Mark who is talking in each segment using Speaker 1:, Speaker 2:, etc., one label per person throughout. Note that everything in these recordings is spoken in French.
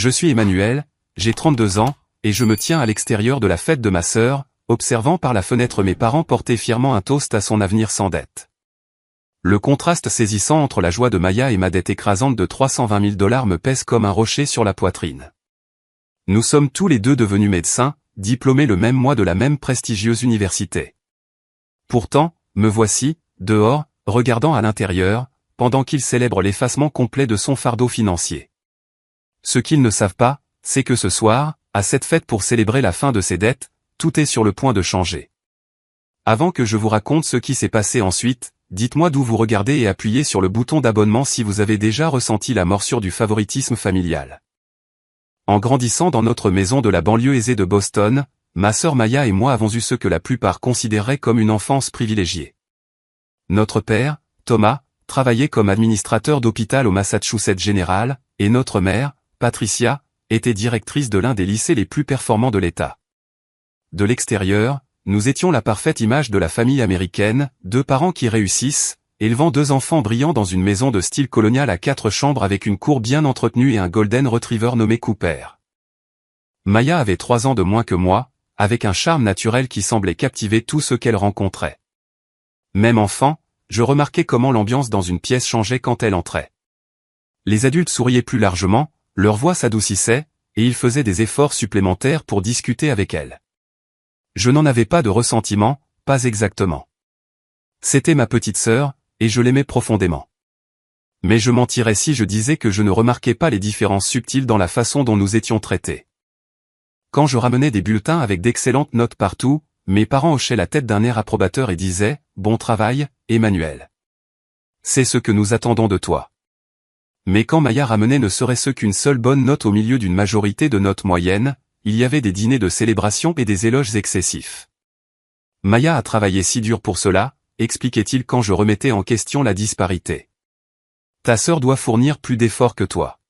Speaker 1: Je suis Emmanuel, j'ai 32 ans, et je me tiens à l'extérieur de la fête de ma sœur, observant par la fenêtre mes parents porter fièrement un toast à son avenir sans dette. Le contraste saisissant entre la joie de Maya et ma dette écrasante de 320 000 $ me pèse comme un rocher sur la poitrine. Nous sommes tous les deux devenus médecins, diplômés le même mois de la même prestigieuse université. Pourtant, me voici, dehors, regardant à l'intérieur, pendant qu'il célèbre l'effacement complet de son fardeau financier. Ce qu'ils ne savent pas, c'est que ce soir, à cette fête pour célébrer la fin de ses dettes, tout est sur le point de changer. Avant que je vous raconte ce qui s'est passé ensuite, dites-moi d'où vous regardez et appuyez sur le bouton d'abonnement si vous avez déjà ressenti la morsure du favoritisme familial. En grandissant dans notre maison de la banlieue aisée de Boston, ma sœur Maya et moi avons eu ce que la plupart considéraient comme une enfance privilégiée. Notre père, Thomas, travaillait comme administrateur d'hôpital au Massachusetts General, et notre mère, Patricia, était directrice de l'un des lycées les plus performants de l'État. De l'extérieur, nous étions la parfaite image de la famille américaine, deux parents qui réussissent, élevant deux enfants brillants dans une maison de style colonial à 4 chambres avec une cour bien entretenue et un golden retriever nommé Cooper. Maya avait 3 ans de moins que moi, avec un charme naturel qui semblait captiver tout ce qu'elle rencontrait. Même enfant, je remarquais comment l'ambiance dans une pièce changeait quand elle entrait. Les adultes souriaient plus largement, leur voix s'adoucissait, et ils faisaient des efforts supplémentaires pour discuter avec elle. Je n'en avais pas de ressentiment, pas exactement. C'était ma petite sœur, et je l'aimais profondément. Mais je mentirais si je disais que je ne remarquais pas les différences subtiles dans la façon dont nous étions traités. Quand je ramenais des bulletins avec d'excellentes notes partout, mes parents hochaient la tête d'un air approbateur et disaient « Bon travail, Emmanuel. C'est ce que nous attendons de toi. » Mais quand Maya ramenait ne serait-ce qu'une seule bonne note au milieu d'une majorité de notes moyennes, il y avait des dîners de célébration et des éloges excessifs. Maya a travaillé si dur pour cela, expliquait-il quand je remettais en question la disparité. Ta sœur doit fournir plus d'efforts que toi.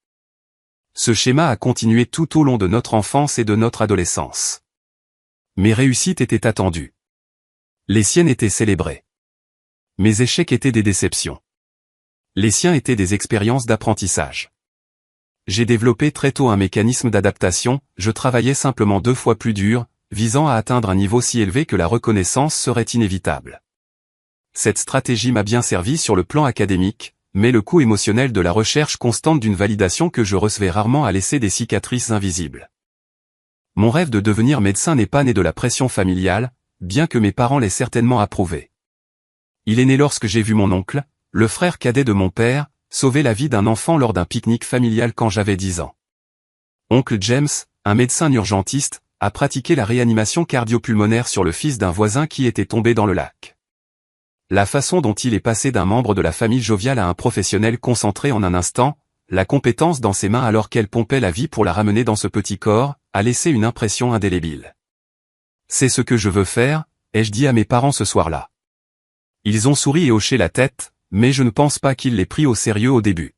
Speaker 1: Ce schéma a continué tout au long de notre enfance et de notre adolescence. Mes réussites étaient attendues. Les siennes étaient célébrées. Mes échecs étaient des déceptions. Les siens étaient des expériences d'apprentissage. J'ai développé très tôt un mécanisme d'adaptation, je travaillais simplement 2 fois plus dur, visant à atteindre un niveau si élevé que la reconnaissance serait inévitable. Cette stratégie m'a bien servi sur le plan académique, mais le coût émotionnel de la recherche constante d'une validation que je recevais rarement a laissé des cicatrices invisibles. Mon rêve de devenir médecin n'est pas né de la pression familiale, bien que mes parents l'aient certainement approuvé. Il est né lorsque j'ai vu mon oncle, le frère cadet de mon père, sauver la vie d'un enfant lors d'un pique-nique familial quand j'avais 10 ans. Oncle James, un médecin urgentiste, a pratiqué la réanimation cardio-pulmonaire sur le fils d'un voisin qui était tombé dans le lac. La façon dont il est passé d'un membre de la famille joviale à un professionnel concentré en un instant, la compétence dans ses mains alors qu'elle pompait la vie pour la ramener dans ce petit corps, a laissé une impression indélébile. C'est ce que je veux faire, ai-je dit à mes parents ce soir-là. Ils ont souri et hoché la tête, mais je ne pense pas qu'ils l'aient pris au sérieux au début.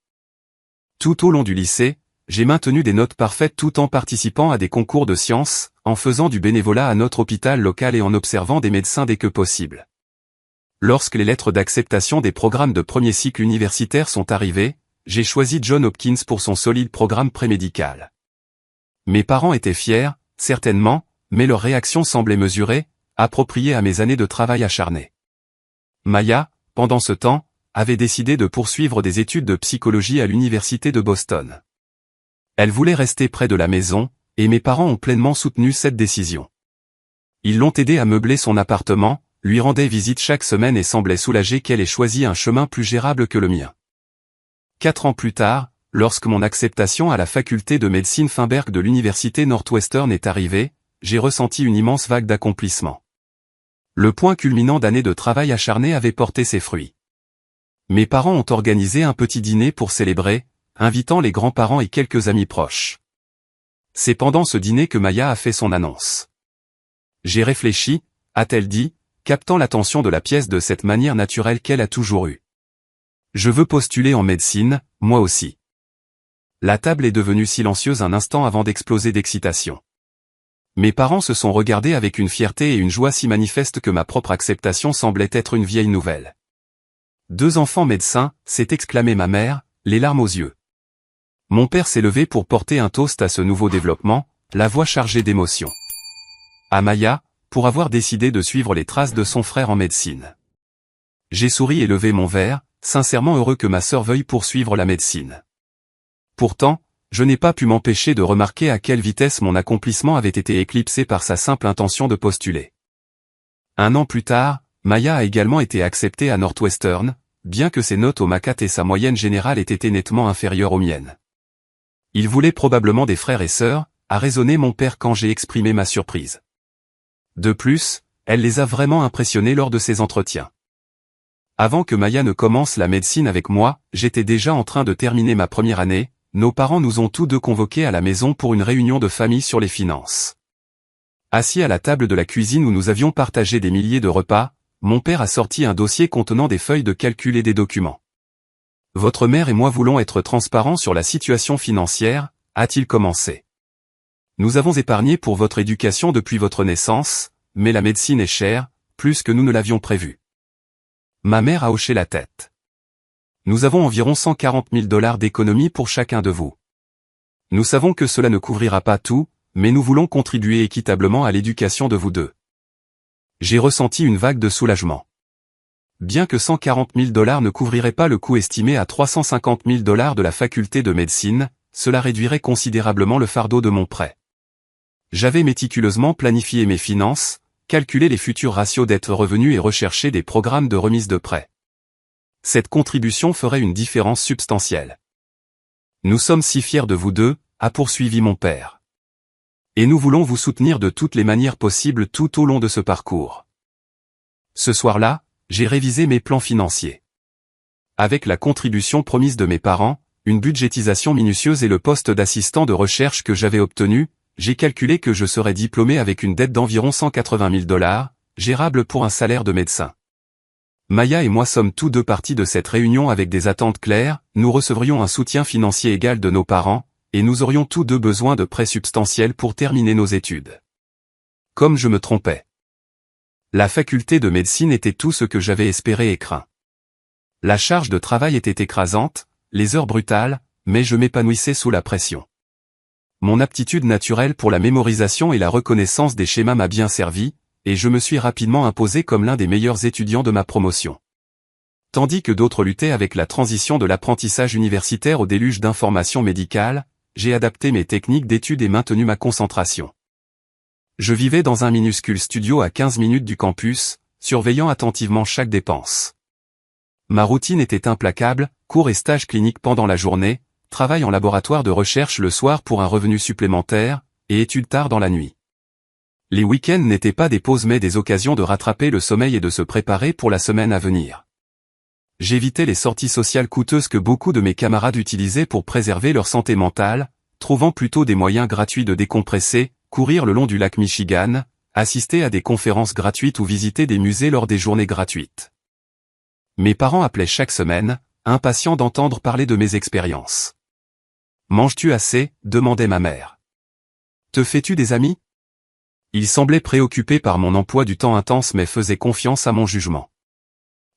Speaker 1: Tout au long du lycée, j'ai maintenu des notes parfaites tout en participant à des concours de sciences, en faisant du bénévolat à notre hôpital local et en observant des médecins dès que possible. Lorsque les lettres d'acceptation des programmes de premier cycle universitaire sont arrivées, j'ai choisi Johns Hopkins pour son solide programme prémédical. Mes parents étaient fiers, certainement, mais leur réaction semblait mesurée, appropriée à mes années de travail acharné. Maya, pendant ce temps, avait décidé de poursuivre des études de psychologie à l'université de Boston. Elle voulait rester près de la maison, et mes parents ont pleinement soutenu cette décision. Ils l'ont aidée à meubler son appartement, lui rendaient visite chaque semaine et semblaient soulagés qu'elle ait choisi un chemin plus gérable que le mien. 4 ans plus tard, lorsque mon acceptation à la faculté de médecine Feinberg de l'université Northwestern est arrivée, j'ai ressenti une immense vague d'accomplissement. Le point culminant d'années de travail acharné avait porté ses fruits. Mes parents ont organisé un petit dîner pour célébrer, invitant les grands-parents et quelques amis proches. C'est pendant ce dîner que Maya a fait son annonce. J'ai réfléchi, a-t-elle dit, captant l'attention de la pièce de cette manière naturelle qu'elle a toujours eue. Je veux postuler en médecine, moi aussi. La table est devenue silencieuse un instant avant d'exploser d'excitation. Mes parents se sont regardés avec une fierté et une joie si manifestes que ma propre acceptation semblait être une vieille nouvelle. 2 enfants médecins, s'est exclamée ma mère, les larmes aux yeux. Mon père s'est levé pour porter un toast à ce nouveau développement, la voix chargée d'émotion. À Maya, pour avoir décidé de suivre les traces de son frère en médecine. J'ai souri et levé mon verre, sincèrement heureux que ma sœur veuille poursuivre la médecine. Pourtant, je n'ai pas pu m'empêcher de remarquer à quelle vitesse mon accomplissement avait été éclipsé par sa simple intention de postuler. 1 an plus tard, Maya a également été acceptée à Northwestern, bien que ses notes au MCAT et sa moyenne générale aient été nettement inférieures aux miennes. Il voulait probablement des frères et sœurs, a raisonné mon père quand j'ai exprimé ma surprise. De plus, elle les a vraiment impressionnés lors de ces entretiens. Avant que Maya ne commence la médecine avec moi, j'étais déjà en train de terminer ma première année, nos parents nous ont tous deux convoqués à la maison pour une réunion de famille sur les finances. Assis à la table de la cuisine où nous avions partagé des milliers de repas, mon père a sorti un dossier contenant des feuilles de calcul et des documents. Votre mère et moi voulons être transparents sur la situation financière, a-t-il commencé. Nous avons épargné pour votre éducation depuis votre naissance, mais la médecine est chère, plus que nous ne l'avions prévu. Ma mère a hoché la tête. Nous avons environ 140 000 $ d'économie pour chacun de vous. Nous savons que cela ne couvrira pas tout, mais nous voulons contribuer équitablement à l'éducation de vous deux. J'ai ressenti une vague de soulagement. Bien que 140 000 $ ne couvrirait pas le coût estimé à 350 000 $ de la faculté de médecine, cela réduirait considérablement le fardeau de mon prêt. J'avais méticuleusement planifié mes finances, calculé les futurs ratios dette-revenu et recherché des programmes de remise de prêt. Cette contribution ferait une différence substantielle. Nous sommes si fiers de vous deux, a poursuivi mon père. Et nous voulons vous soutenir de toutes les manières possibles tout au long de ce parcours. Ce soir-là, j'ai révisé mes plans financiers. Avec la contribution promise de mes parents, une budgétisation minutieuse et le poste d'assistant de recherche que j'avais obtenu, j'ai calculé que je serais diplômé avec une dette d'environ 180 000 $, gérable pour un salaire de médecin. Maya et moi sommes tous deux partis de cette réunion avec des attentes claires, nous recevrions un soutien financier égal de nos parents, et nous aurions tous deux besoin de prêts substantiels pour terminer nos études. Comme je me trompais. La faculté de médecine était tout ce que j'avais espéré et craint. La charge de travail était écrasante, les heures brutales, mais je m'épanouissais sous la pression. Mon aptitude naturelle pour la mémorisation et la reconnaissance des schémas m'a bien servi, et je me suis rapidement imposé comme l'un des meilleurs étudiants de ma promotion. Tandis que d'autres luttaient avec la transition de l'apprentissage universitaire au déluge d'informations médicales, j'ai adapté mes techniques d'études et maintenu ma concentration. Je vivais dans un minuscule studio à 15 minutes du campus, surveillant attentivement chaque dépense. Ma routine était implacable, cours et stages cliniques pendant la journée, travail en laboratoire de recherche le soir pour un revenu supplémentaire, et études tard dans la nuit. Les week-ends n'étaient pas des pauses mais des occasions de rattraper le sommeil et de se préparer pour la semaine à venir. J'évitais les sorties sociales coûteuses que beaucoup de mes camarades utilisaient pour préserver leur santé mentale, trouvant plutôt des moyens gratuits de décompresser, courir le long du lac Michigan, assister à des conférences gratuites ou visiter des musées lors des journées gratuites. Mes parents appelaient chaque semaine, impatients d'entendre parler de mes expériences. « Manges-tu assez ?» demandait ma mère. « Te fais-tu des amis ?» Ils semblaient préoccupés par mon emploi du temps intense mais faisaient confiance à mon jugement.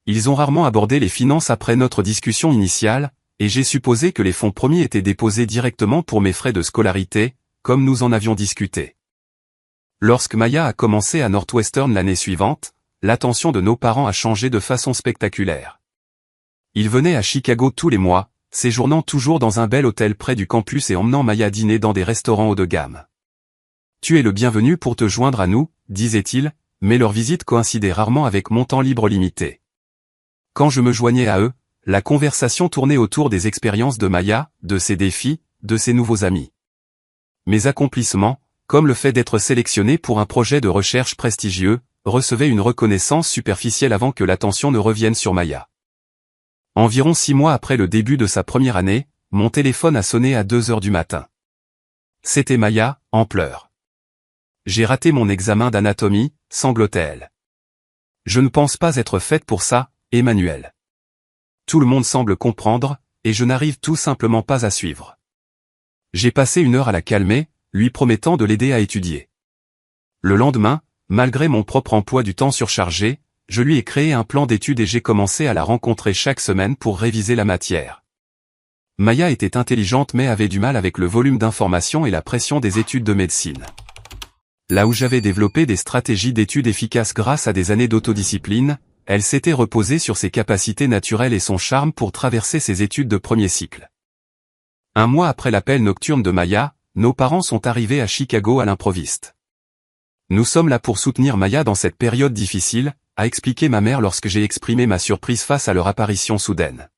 Speaker 1: Ils ont rarement abordé les finances après notre discussion initiale, et j'ai supposé que les fonds promis étaient déposés directement pour mes frais de scolarité, comme nous en avions discuté. Lorsque Maya a commencé à Northwestern l'année suivante, l'attention de nos parents a changé de façon spectaculaire. Ils venaient à Chicago tous les mois, séjournant toujours dans un bel hôtel près du campus et emmenant Maya dîner dans des restaurants haut de gamme. « Tu es le bienvenu pour te joindre à nous », disait-il, mais leur visite coïncidait rarement avec mon temps libre limité. Quand je me joignais à eux, la conversation tournait autour des expériences de Maya, de ses défis, de ses nouveaux amis. Mes accomplissements, comme le fait d'être sélectionné pour un projet de recherche prestigieux, recevaient une reconnaissance superficielle avant que l'attention ne revienne sur Maya. Environ 6 mois après le début de sa première année, mon téléphone a sonné à 2 heures du matin. C'était Maya, en pleurs. J'ai raté mon examen d'anatomie, sanglotait-elle. Je ne pense pas être faite pour ça, Emmanuel. Tout le monde semble comprendre, et je n'arrive tout simplement pas à suivre. J'ai passé 1 heure à la calmer, lui promettant de l'aider à étudier. Le lendemain, malgré mon propre emploi du temps surchargé, je lui ai créé un plan d'études et j'ai commencé à la rencontrer chaque semaine pour réviser la matière. Maya était intelligente mais avait du mal avec le volume d'informations et la pression des études de médecine. Là où j'avais développé des stratégies d'études efficaces grâce à des années d'autodiscipline, elle s'était reposée sur ses capacités naturelles et son charme pour traverser ses études de premier cycle. Un mois après l'appel nocturne de Maya, nos parents sont arrivés à Chicago à l'improviste. Nous sommes là pour soutenir Maya dans cette période difficile, a expliqué ma mère lorsque j'ai exprimé ma surprise face à leur apparition soudaine.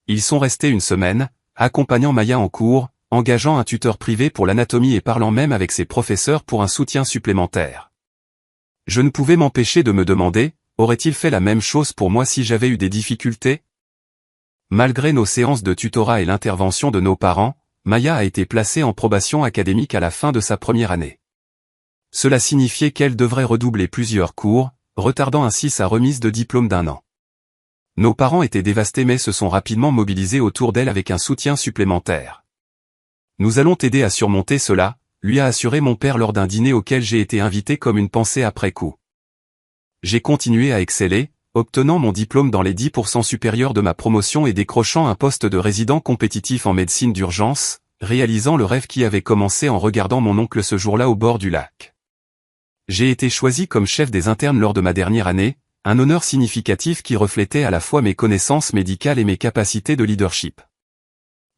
Speaker 1: Ils sont restés une semaine, accompagnant Maya en cours, engageant un tuteur privé pour l'anatomie et parlant même avec ses professeurs pour un soutien supplémentaire. Je ne pouvais m'empêcher de me demander, aurait-il fait la même chose pour moi si j'avais eu des difficultés? Malgré nos séances de tutorat et l'intervention de nos parents, Maya a été placée en probation académique à la fin de sa première année. Cela signifiait qu'elle devrait redoubler plusieurs cours, retardant ainsi sa remise de diplôme d'1 an. Nos parents étaient dévastés mais se sont rapidement mobilisés autour d'elle avec un soutien supplémentaire. Nous allons t'aider à surmonter cela, lui a assuré mon père lors d'un dîner auquel j'ai été invité comme une pensée après coup. J'ai continué à exceller, obtenant mon diplôme dans les 10% supérieurs de ma promotion et décrochant un poste de résident compétitif en médecine d'urgence, réalisant le rêve qui avait commencé en regardant mon oncle ce jour-là au bord du lac. J'ai été choisi comme chef des internes lors de ma dernière année, un honneur significatif qui reflétait à la fois mes connaissances médicales et mes capacités de leadership.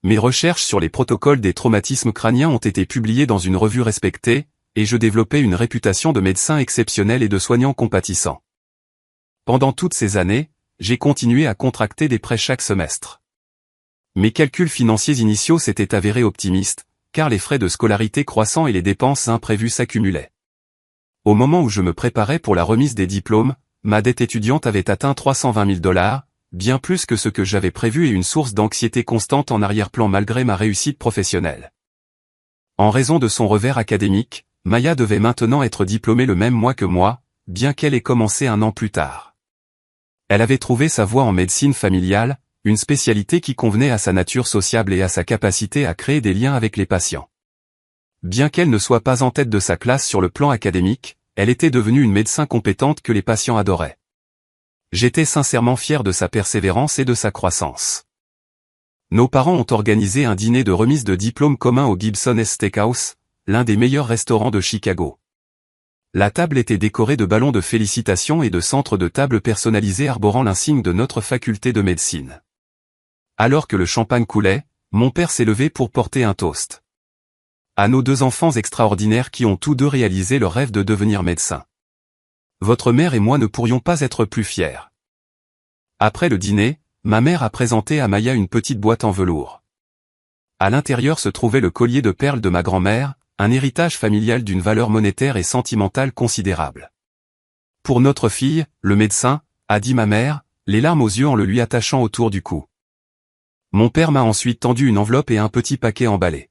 Speaker 1: Mes recherches sur les protocoles des traumatismes crâniens ont été publiées dans une revue respectée, et je développais une réputation de médecin exceptionnel et de soignant compatissant. Pendant toutes ces années, j'ai continué à contracter des prêts chaque semestre. Mes calculs financiers initiaux s'étaient avérés optimistes, car les frais de scolarité croissants et les dépenses imprévues s'accumulaient. Au moment où je me préparais pour la remise des diplômes, ma dette étudiante avait atteint 320 000 $, bien plus que ce que j'avais prévu et une source d'anxiété constante en arrière-plan malgré ma réussite professionnelle. En raison de son revers académique, Maya devait maintenant être diplômée le même mois que moi, bien qu'elle ait commencé 1 an plus tard. Elle avait trouvé sa voie en médecine familiale, une spécialité qui convenait à sa nature sociable et à sa capacité à créer des liens avec les patients. Bien qu'elle ne soit pas en tête de sa classe sur le plan académique, elle était devenue une médecin compétente que les patients adoraient. J'étais sincèrement fier de sa persévérance et de sa croissance. Nos parents ont organisé un dîner de remise de diplôme commun au Gibson's Steakhouse, l'un des meilleurs restaurants de Chicago. La table était décorée de ballons de félicitations et de centres de table personnalisés arborant l'insigne de notre faculté de médecine. Alors que le champagne coulait, mon père s'est levé pour porter un toast. À nos 2 enfants extraordinaires qui ont tous deux réalisé leur rêve de devenir médecins. Votre mère et moi ne pourrions pas être plus fiers. Après le dîner, ma mère a présenté à Maya une petite boîte en velours. À l'intérieur se trouvait le collier de perles de ma grand-mère, un héritage familial d'une valeur monétaire et sentimentale considérable. Pour notre fille, le médecin, a dit ma mère, les larmes aux yeux en le lui attachant autour du cou. Mon père m'a ensuite tendu une enveloppe et un petit paquet emballé.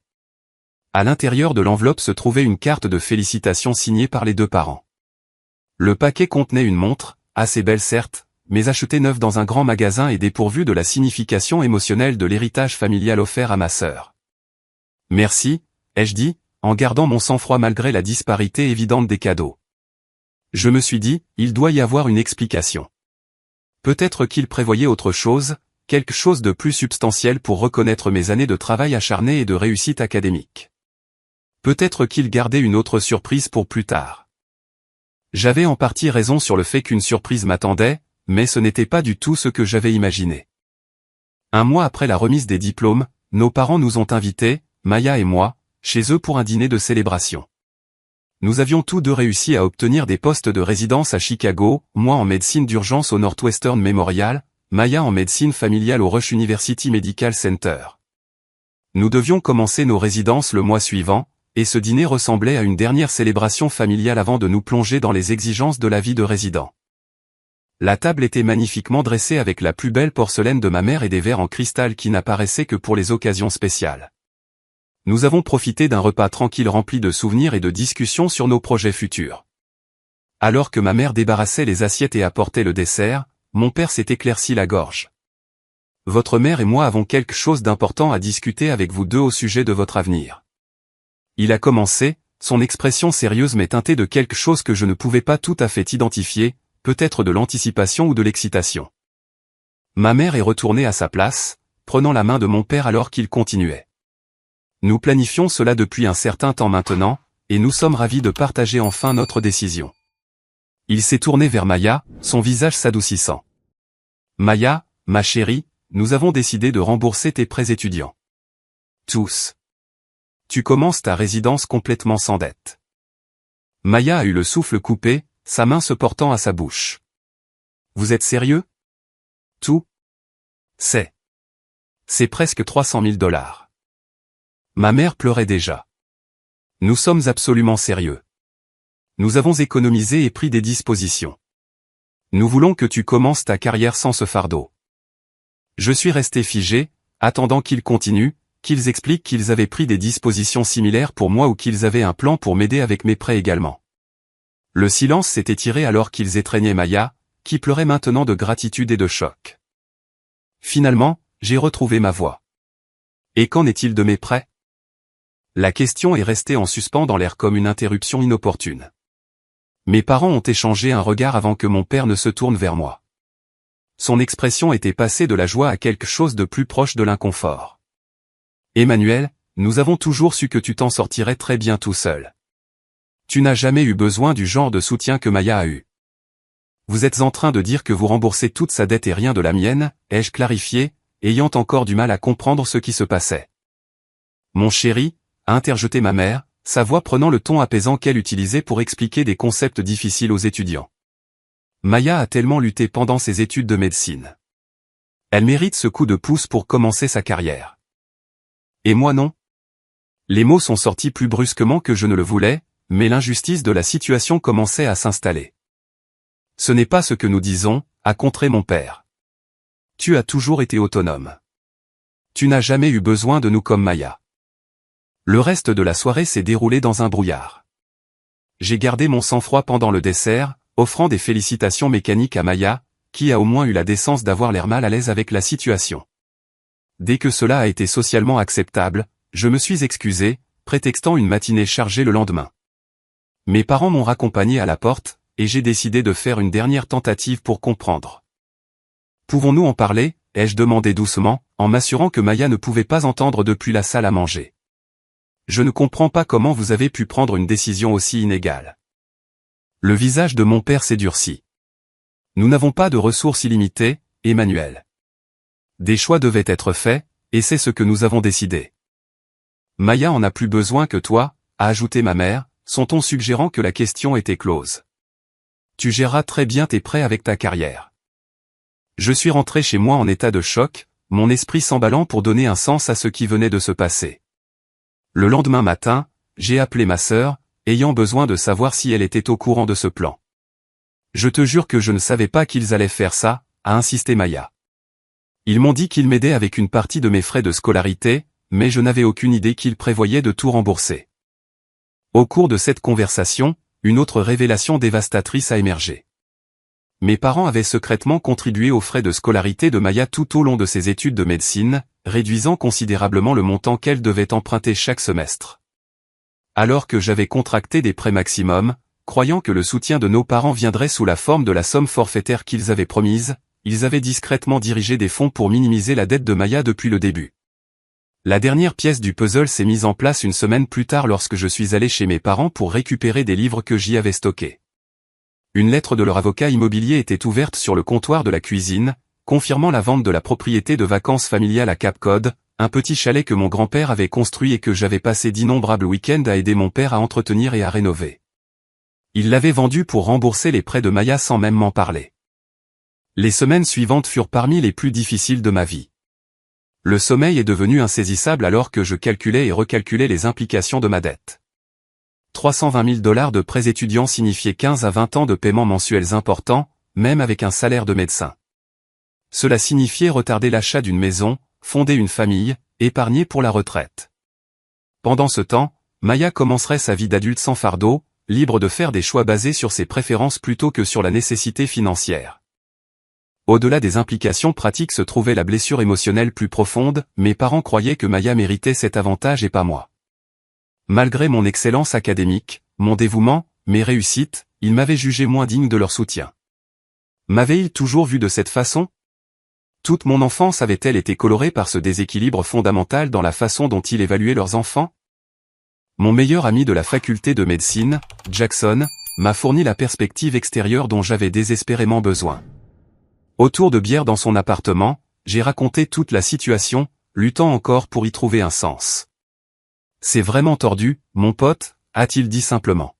Speaker 1: À l'intérieur de l'enveloppe se trouvait une carte de félicitations signée par les 2 parents. Le paquet contenait une montre, assez belle certes, mais achetée neuve dans un grand magasin et dépourvue de la signification émotionnelle de l'héritage familial offert à ma sœur. Merci, ai-je dit, en gardant mon sang-froid malgré la disparité évidente des cadeaux. Je me suis dit, il doit y avoir une explication. Peut-être qu'il prévoyait autre chose, quelque chose de plus substantiel pour reconnaître mes années de travail acharné et de réussite académique. Peut-être qu'il gardait une autre surprise pour plus tard. J'avais en partie raison sur le fait qu'une surprise m'attendait, mais ce n'était pas du tout ce que j'avais imaginé. 1 mois après la remise des diplômes, nos parents nous ont invités, Maya et moi, chez eux pour un dîner de célébration. Nous avions tous 2 réussi à obtenir des postes de résidence à Chicago, moi en médecine d'urgence au Northwestern Memorial, Maya en médecine familiale au Rush University Medical Center. Nous devions commencer nos résidences le mois suivant, et ce dîner ressemblait à une dernière célébration familiale avant de nous plonger dans les exigences de la vie de résident. La table était magnifiquement dressée avec la plus belle porcelaine de ma mère et des verres en cristal qui n'apparaissaient que pour les occasions spéciales. Nous avons profité d'un repas tranquille rempli de souvenirs et de discussions sur nos projets futurs. Alors que ma mère débarrassait les assiettes et apportait le dessert, mon père s'est éclairci la gorge. Votre mère et moi avons quelque chose d'important à discuter avec vous 2 au sujet de votre avenir. Il a commencé, son expression sérieuse mais teintée de quelque chose que je ne pouvais pas tout à fait identifier, peut-être de l'anticipation ou de l'excitation. Ma mère est retournée à sa place, prenant la main de mon père alors qu'il continuait. Nous planifions cela depuis un certain temps maintenant, et nous sommes ravis de partager enfin notre décision. Il s'est tourné vers Maya, son visage s'adoucissant. Maya, ma chérie, nous avons décidé de rembourser tes prêts étudiants. Tous. Tu commences ta résidence complètement sans dette. Maya a eu le souffle coupé, sa main se portant à sa bouche. Vous êtes sérieux? Tout? C'est presque 300 000 $. Ma mère pleurait déjà. Nous sommes absolument sérieux. Nous avons économisé et pris des dispositions. Nous voulons que tu commences ta carrière sans ce fardeau. Je suis resté figé, attendant qu'ils continuent, qu'ils expliquent qu'ils avaient pris des dispositions similaires pour moi ou qu'ils avaient un plan pour m'aider avec mes prêts également. Le silence s'est étiré alors qu'ils étreignaient Maya, qui pleurait maintenant de gratitude et de choc. Finalement, j'ai retrouvé ma voix. Et qu'en est-il de mes prêts? La question est restée en suspens dans l'air comme une interruption inopportune. Mes parents ont échangé un regard avant que mon père ne se tourne vers moi. Son expression était passée de la joie à quelque chose de plus proche de l'inconfort. Emmanuel, nous avons toujours su que tu t'en sortirais très bien tout seul. Tu n'as jamais eu besoin du genre de soutien que Maya a eu. Vous êtes en train de dire que vous remboursez toute sa dette et rien de la mienne, ai-je clarifié, ayant encore du mal à comprendre ce qui se passait. Mon chéri, a interjeté ma mère, sa voix prenant le ton apaisant qu'elle utilisait pour expliquer des concepts difficiles aux étudiants. Maya a tellement lutté pendant ses études de médecine. Elle mérite ce coup de pouce pour commencer sa carrière. Et moi non? Les mots sont sortis plus brusquement que je ne le voulais, mais l'injustice de la situation commençait à s'installer. Ce n'est pas ce que nous disons, a contré mon père. Tu as toujours été autonome. Tu n'as jamais eu besoin de nous comme Maya. Le reste de la soirée s'est déroulé dans un brouillard. J'ai gardé mon sang-froid pendant le dessert, offrant des félicitations mécaniques à Maya, qui a au moins eu la décence d'avoir l'air mal à l'aise avec la situation. Dès que cela a été socialement acceptable, je me suis excusé, prétextant une matinée chargée le lendemain. Mes parents m'ont raccompagné à la porte, et j'ai décidé de faire une dernière tentative pour comprendre. Pouvons-nous en parler, ai-je demandé doucement, en m'assurant que Maya ne pouvait pas entendre depuis la salle à manger. Je ne comprends pas comment vous avez pu prendre une décision aussi inégale. Le visage de mon père s'est durci. Nous n'avons pas de ressources illimitées, Emmanuel. Des choix devaient être faits, et c'est ce que nous avons décidé. Maya en a plus besoin que toi, a ajouté ma mère, son ton suggérant que la question était close. Tu géreras très bien tes prêts avec ta carrière. Je suis rentré chez moi en état de choc, mon esprit s'emballant pour donner un sens à ce qui venait de se passer. Le lendemain matin, j'ai appelé ma sœur, ayant besoin de savoir si elle était au courant de ce plan. Je te jure que je ne savais pas qu'ils allaient faire ça, a insisté Maya. Ils m'ont dit qu'ils m'aidaient avec une partie de mes frais de scolarité, mais je n'avais aucune idée qu'ils prévoyaient de tout rembourser. Au cours de cette conversation, une autre révélation dévastatrice a émergé. Mes parents avaient secrètement contribué aux frais de scolarité de Maya tout au long de ses études de médecine, réduisant considérablement le montant qu'elle devait emprunter chaque semestre. Alors que j'avais contracté des prêts maximum, croyant que le soutien de nos parents viendrait sous la forme de la somme forfaitaire qu'ils avaient promise, ils avaient discrètement dirigé des fonds pour minimiser la dette de Maya depuis le début. La dernière pièce du puzzle s'est mise en place une semaine plus tard lorsque je suis allé chez mes parents pour récupérer des livres que j'y avais stockés. Une lettre de leur avocat immobilier était ouverte sur le comptoir de la cuisine, confirmant la vente de la propriété de vacances familiales à Cap Cod, un petit chalet que mon grand-père avait construit et que j'avais passé d'innombrables week-ends à aider mon père à entretenir et à rénover. Il l'avait vendu pour rembourser les prêts de Maya sans même m'en parler. Les semaines suivantes furent parmi les plus difficiles de ma vie. Le sommeil est devenu insaisissable alors que je calculais et recalculais les implications de ma dette. 320 000 $ de prêts étudiants signifiaient 15 à 20 ans de paiements mensuels importants, même avec un salaire de médecin. Cela signifiait retarder l'achat d'une maison, fonder une famille, épargner pour la retraite. Pendant ce temps, Maya commencerait sa vie d'adulte sans fardeau, libre de faire des choix basés sur ses préférences plutôt que sur la nécessité financière. Au-delà des implications pratiques se trouvait la blessure émotionnelle plus profonde, mes parents croyaient que Maya méritait cet avantage et pas moi. Malgré mon excellence académique, mon dévouement, mes réussites, ils m'avaient jugé moins digne de leur soutien. M'avaient-ils toujours vu de cette façon? Toute mon enfance avait-elle été colorée par ce déséquilibre fondamental dans la façon dont ils évaluaient leurs enfants? Mon meilleur ami de la faculté de médecine, Jackson, m'a fourni la perspective extérieure dont j'avais désespérément besoin. Autour de bière dans son appartement, j'ai raconté toute la situation, luttant encore pour y trouver un sens. C'est vraiment tordu, mon pote, a-t-il dit simplement.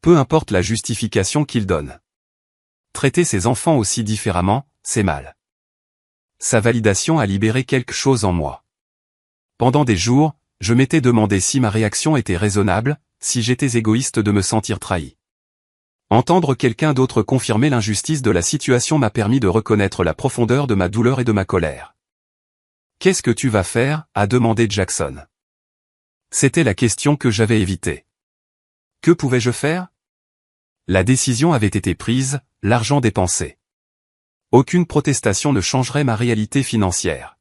Speaker 1: Peu importe la justification qu'il donne. Traiter ses enfants aussi différemment, c'est mal. Sa validation a libéré quelque chose en moi. Pendant des jours, je m'étais demandé si ma réaction était raisonnable, si j'étais égoïste de me sentir trahi. Entendre quelqu'un d'autre confirmer l'injustice de la situation m'a permis de reconnaître la profondeur de ma douleur et de ma colère. « Qu'est-ce que tu vas faire ?» a demandé Jackson. C'était la question que j'avais évitée. Que pouvais-je faire? La décision avait été prise, l'argent dépensé. Aucune protestation ne changerait ma réalité financière.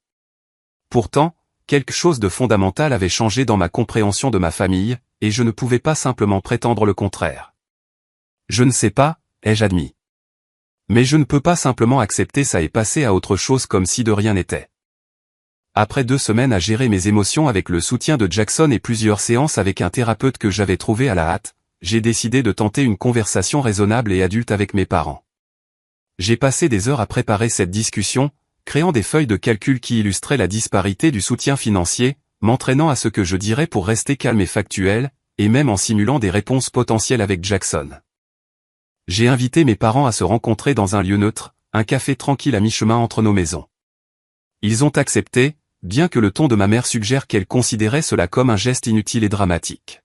Speaker 1: Pourtant, quelque chose de fondamental avait changé dans ma compréhension de ma famille, et je ne pouvais pas simplement prétendre le contraire. Je ne sais pas, ai-je admis. Mais je ne peux pas simplement accepter ça et passer à autre chose comme si de rien n'était. Après 2 semaines à gérer mes émotions avec le soutien de Jackson et plusieurs séances avec un thérapeute que j'avais trouvé à la hâte, j'ai décidé de tenter une conversation raisonnable et adulte avec mes parents. J'ai passé des heures à préparer cette discussion, créant des feuilles de calcul qui illustraient la disparité du soutien financier, m'entraînant à ce que je dirais pour rester calme et factuel, et même en simulant des réponses potentielles avec Jackson. J'ai invité mes parents à se rencontrer dans un lieu neutre, un café tranquille à mi-chemin entre nos maisons. Ils ont accepté, bien que le ton de ma mère suggère qu'elle considérait cela comme un geste inutile et dramatique.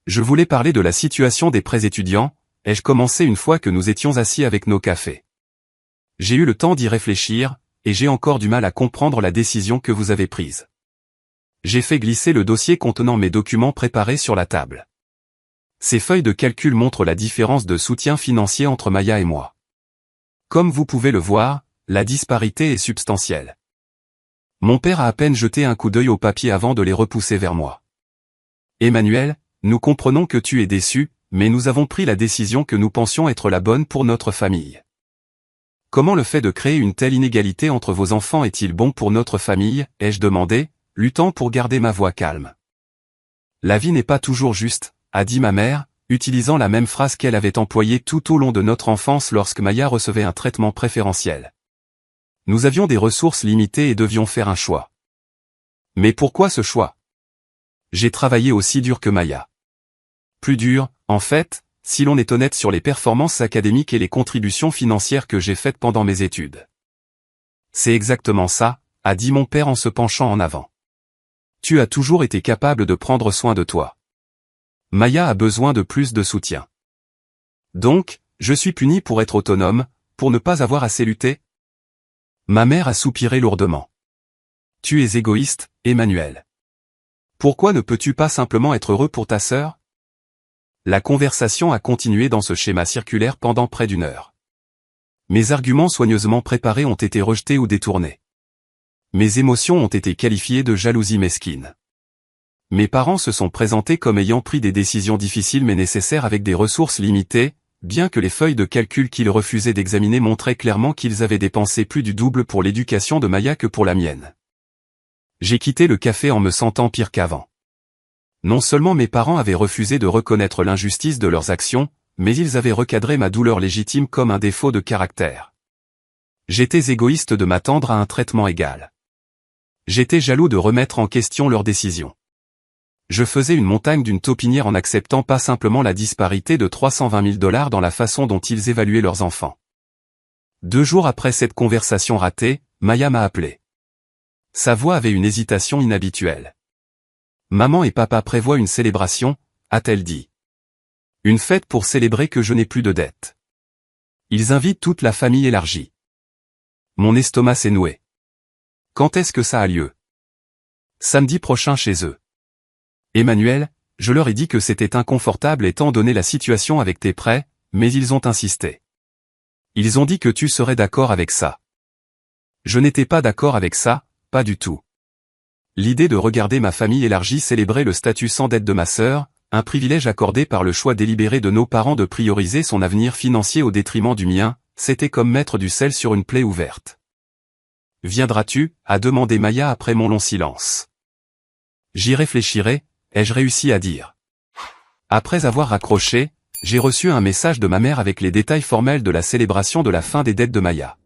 Speaker 1: Je voulais parler de la situation des prêts étudiants, ai-je commencé une fois que nous étions assis avec nos cafés. J'ai eu le temps d'y réfléchir, et j'ai encore du mal à comprendre la décision que vous avez prise. J'ai fait glisser le dossier contenant mes documents préparés sur la table. Ces feuilles de calcul montrent la différence de soutien financier entre Maya et moi. Comme vous pouvez le voir, la disparité est substantielle. Mon père a à peine jeté un coup d'œil au papier avant de les repousser vers moi. Emmanuel, nous comprenons que tu es déçu, mais nous avons pris la décision que nous pensions être la bonne pour notre famille. Comment le fait de créer une telle inégalité entre vos enfants est-il bon pour notre famille, ai-je demandé, luttant pour garder ma voix calme. La vie n'est pas toujours juste, a dit ma mère, utilisant la même phrase qu'elle avait employée tout au long de notre enfance lorsque Maya recevait un traitement préférentiel. Nous avions des ressources limitées et devions faire un choix. Mais pourquoi ce choix? J'ai travaillé aussi dur que Maya. Plus dur, en fait, si l'on est honnête sur les performances académiques et les contributions financières que j'ai faites pendant mes études. C'est exactement ça, a dit mon père en se penchant en avant. Tu as toujours été capable de prendre soin de toi. Maya a besoin de plus de soutien. Donc, je suis puni pour être autonome, pour ne pas avoir assez lutté? Ma mère a soupiré lourdement. Tu es égoïste, Emmanuel. Pourquoi ne peux-tu pas simplement être heureux pour ta sœur? La conversation a continué dans ce schéma circulaire pendant près d'1 heure. Mes arguments soigneusement préparés ont été rejetés ou détournés. Mes émotions ont été qualifiées de jalousie mesquine. Mes parents se sont présentés comme ayant pris des décisions difficiles mais nécessaires avec des ressources limitées, bien que les feuilles de calcul qu'ils refusaient d'examiner montraient clairement qu'ils avaient dépensé plus du double pour l'éducation de Maya que pour la mienne. J'ai quitté le café en me sentant pire qu'avant. Non seulement mes parents avaient refusé de reconnaître l'injustice de leurs actions, mais ils avaient recadré ma douleur légitime comme un défaut de caractère. J'étais égoïste de m'attendre à un traitement égal. J'étais jaloux de remettre en question leurs décisions. Je faisais une montagne d'une taupinière en n'acceptant pas simplement la disparité de $320 000 dans la façon dont ils évaluaient leurs enfants. 2 jours après cette conversation ratée, Maya m'a appelé. Sa voix avait une hésitation inhabituelle. Maman et papa prévoient une célébration, a-t-elle dit. Une fête pour célébrer que je n'ai plus de dettes. Ils invitent toute la famille élargie. Mon estomac s'est noué. Quand est-ce que ça a lieu? Samedi prochain chez eux. Emmanuel, je leur ai dit que c'était inconfortable étant donné la situation avec tes prêts, mais ils ont insisté. Ils ont dit que tu serais d'accord avec ça. Je n'étais pas d'accord avec ça, pas du tout. L'idée de regarder ma famille élargie célébrer le statut sans dette de ma sœur, un privilège accordé par le choix délibéré de nos parents de prioriser son avenir financier au détriment du mien, c'était comme mettre du sel sur une plaie ouverte. viendras-tu, a demandé Maya après mon long silence. J'y réfléchirai, ai-je réussi à dire. Après avoir raccroché, j'ai reçu un message de ma mère avec les détails formels de la célébration de la fin des dettes de Maya.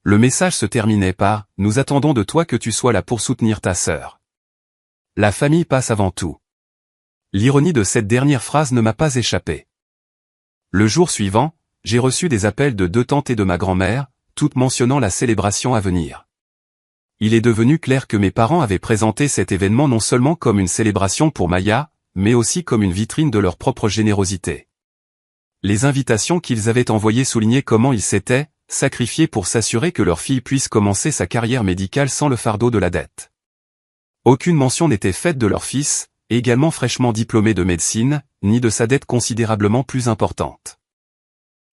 Speaker 1: Le message se terminait par « Nous attendons de toi que tu sois là pour soutenir ta sœur. La famille passe avant tout. » L'ironie de cette dernière phrase ne m'a pas échappé. Le jour suivant, j'ai reçu des appels de 2 tantes et de ma grand-mère, toutes mentionnant la célébration à venir. Il est devenu clair que mes parents avaient présenté cet événement non seulement comme une célébration pour Maya, mais aussi comme une vitrine de leur propre générosité. Les invitations qu'ils avaient envoyées soulignaient comment ils s'étaient sacrifiés pour s'assurer que leur fille puisse commencer sa carrière médicale sans le fardeau de la dette. Aucune mention n'était faite de leur fils, également fraîchement diplômé de médecine, ni de sa dette considérablement plus importante.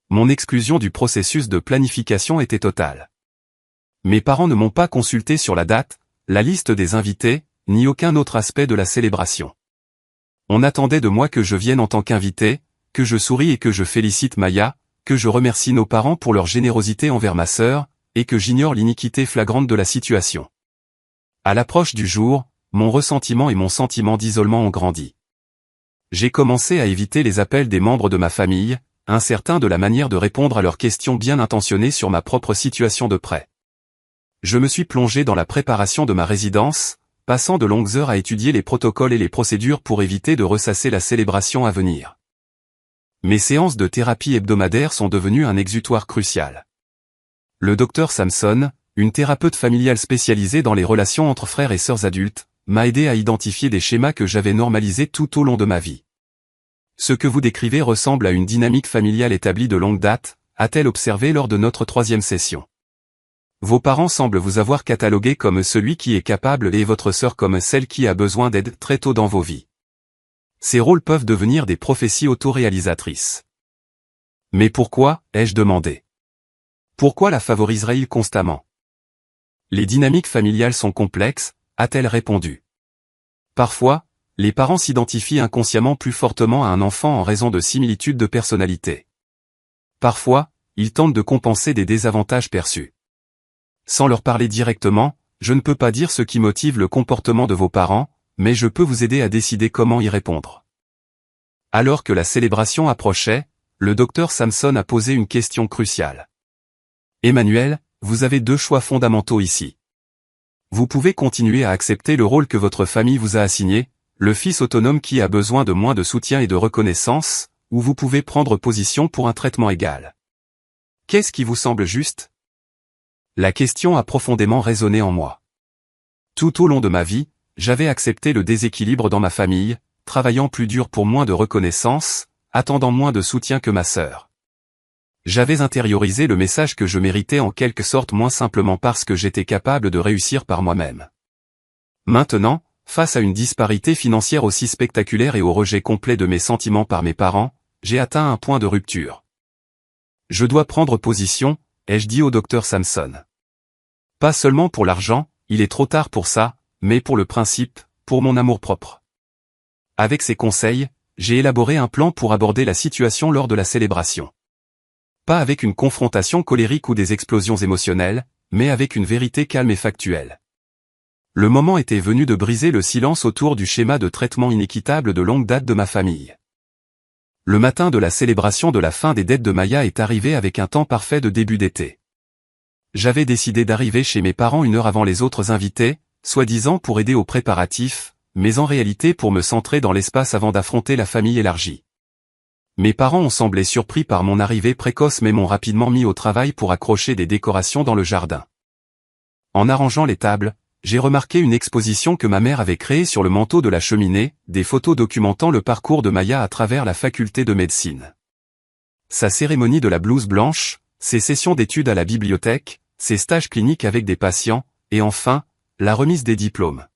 Speaker 1: Mon exclusion du processus de planification était totale. Mes parents ne m'ont pas consulté sur la date, la liste des invités, ni aucun autre aspect de la célébration. On attendait de moi que je vienne en tant qu'invité, que je sourie et que je félicite Maya, que je remercie nos parents pour leur générosité envers ma sœur, et que j'ignore l'iniquité flagrante de la situation. À l'approche du jour, mon ressentiment et mon sentiment d'isolement ont grandi. J'ai commencé à éviter les appels des membres de ma famille, incertain de la manière de répondre à leurs questions bien intentionnées sur ma propre situation de près. Je me suis plongé dans la préparation de ma résidence, passant de longues heures à étudier les protocoles et les procédures pour éviter de ressasser la célébration à venir. Mes séances de thérapie hebdomadaires sont devenues un exutoire crucial. Le docteur Samson, une thérapeute familiale spécialisée dans les relations entre frères et sœurs adultes, m'a aidé à identifier des schémas que j'avais normalisés tout au long de ma vie. Ce que vous décrivez ressemble à une dynamique familiale établie de longue date, a-t-elle observé lors de notre 3e session. Vos parents semblent vous avoir catalogué comme celui qui est capable et votre sœur comme celle qui a besoin d'aide très tôt dans vos vies. Ces rôles peuvent devenir des prophéties autoréalisatrices. Mais pourquoi, ai-je demandé. Pourquoi la favoriserait-il constamment? Les dynamiques familiales sont complexes, a-t-elle répondu. Parfois, les parents s'identifient inconsciemment plus fortement à un enfant en raison de similitudes de personnalité. Parfois, ils tentent de compenser des désavantages perçus. Sans leur parler directement, je ne peux pas dire ce qui motive le comportement de vos parents, mais je peux vous aider à décider comment y répondre. Alors que la célébration approchait, le docteur Samson a posé une question cruciale. Emmanuel, vous avez 2 choix fondamentaux ici. Vous pouvez continuer à accepter le rôle que votre famille vous a assigné, le fils autonome qui a besoin de moins de soutien et de reconnaissance, ou vous pouvez prendre position pour un traitement égal. Qu'est-ce qui vous semble juste? La question a profondément résonné en moi. Tout au long de ma vie, j'avais accepté le déséquilibre dans ma famille, travaillant plus dur pour moins de reconnaissance, attendant moins de soutien que ma sœur. J'avais intériorisé le message que je méritais en quelque sorte moins simplement parce que j'étais capable de réussir par moi-même. Maintenant, face à une disparité financière aussi spectaculaire et au rejet complet de mes sentiments par mes parents, j'ai atteint un point de rupture. Je dois prendre position, ai-je dit au docteur Samson. Pas seulement pour l'argent, il est trop tard pour ça, mais pour le principe, pour mon amour-propre. Avec ces conseils, j'ai élaboré un plan pour aborder la situation lors de la célébration. Pas avec une confrontation colérique ou des explosions émotionnelles, mais avec une vérité calme et factuelle. Le moment était venu de briser le silence autour du schéma de traitement inéquitable de longue date de ma famille. Le matin de la célébration de la fin des dettes de Maya est arrivé avec un temps parfait de début d'été. J'avais décidé d'arriver chez mes parents 1 heure avant les autres invités, soi-disant pour aider aux préparatifs, mais en réalité pour me centrer dans l'espace avant d'affronter la famille élargie. Mes parents ont semblé surpris par mon arrivée précoce mais m'ont rapidement mis au travail pour accrocher des décorations dans le jardin. En arrangeant les tables, j'ai remarqué une exposition que ma mère avait créée sur le manteau de la cheminée, des photos documentant le parcours de Maya à travers la faculté de médecine. Sa cérémonie de la blouse blanche, ses sessions d'études à la bibliothèque, ses stages cliniques avec des patients, et enfin, la remise des diplômes.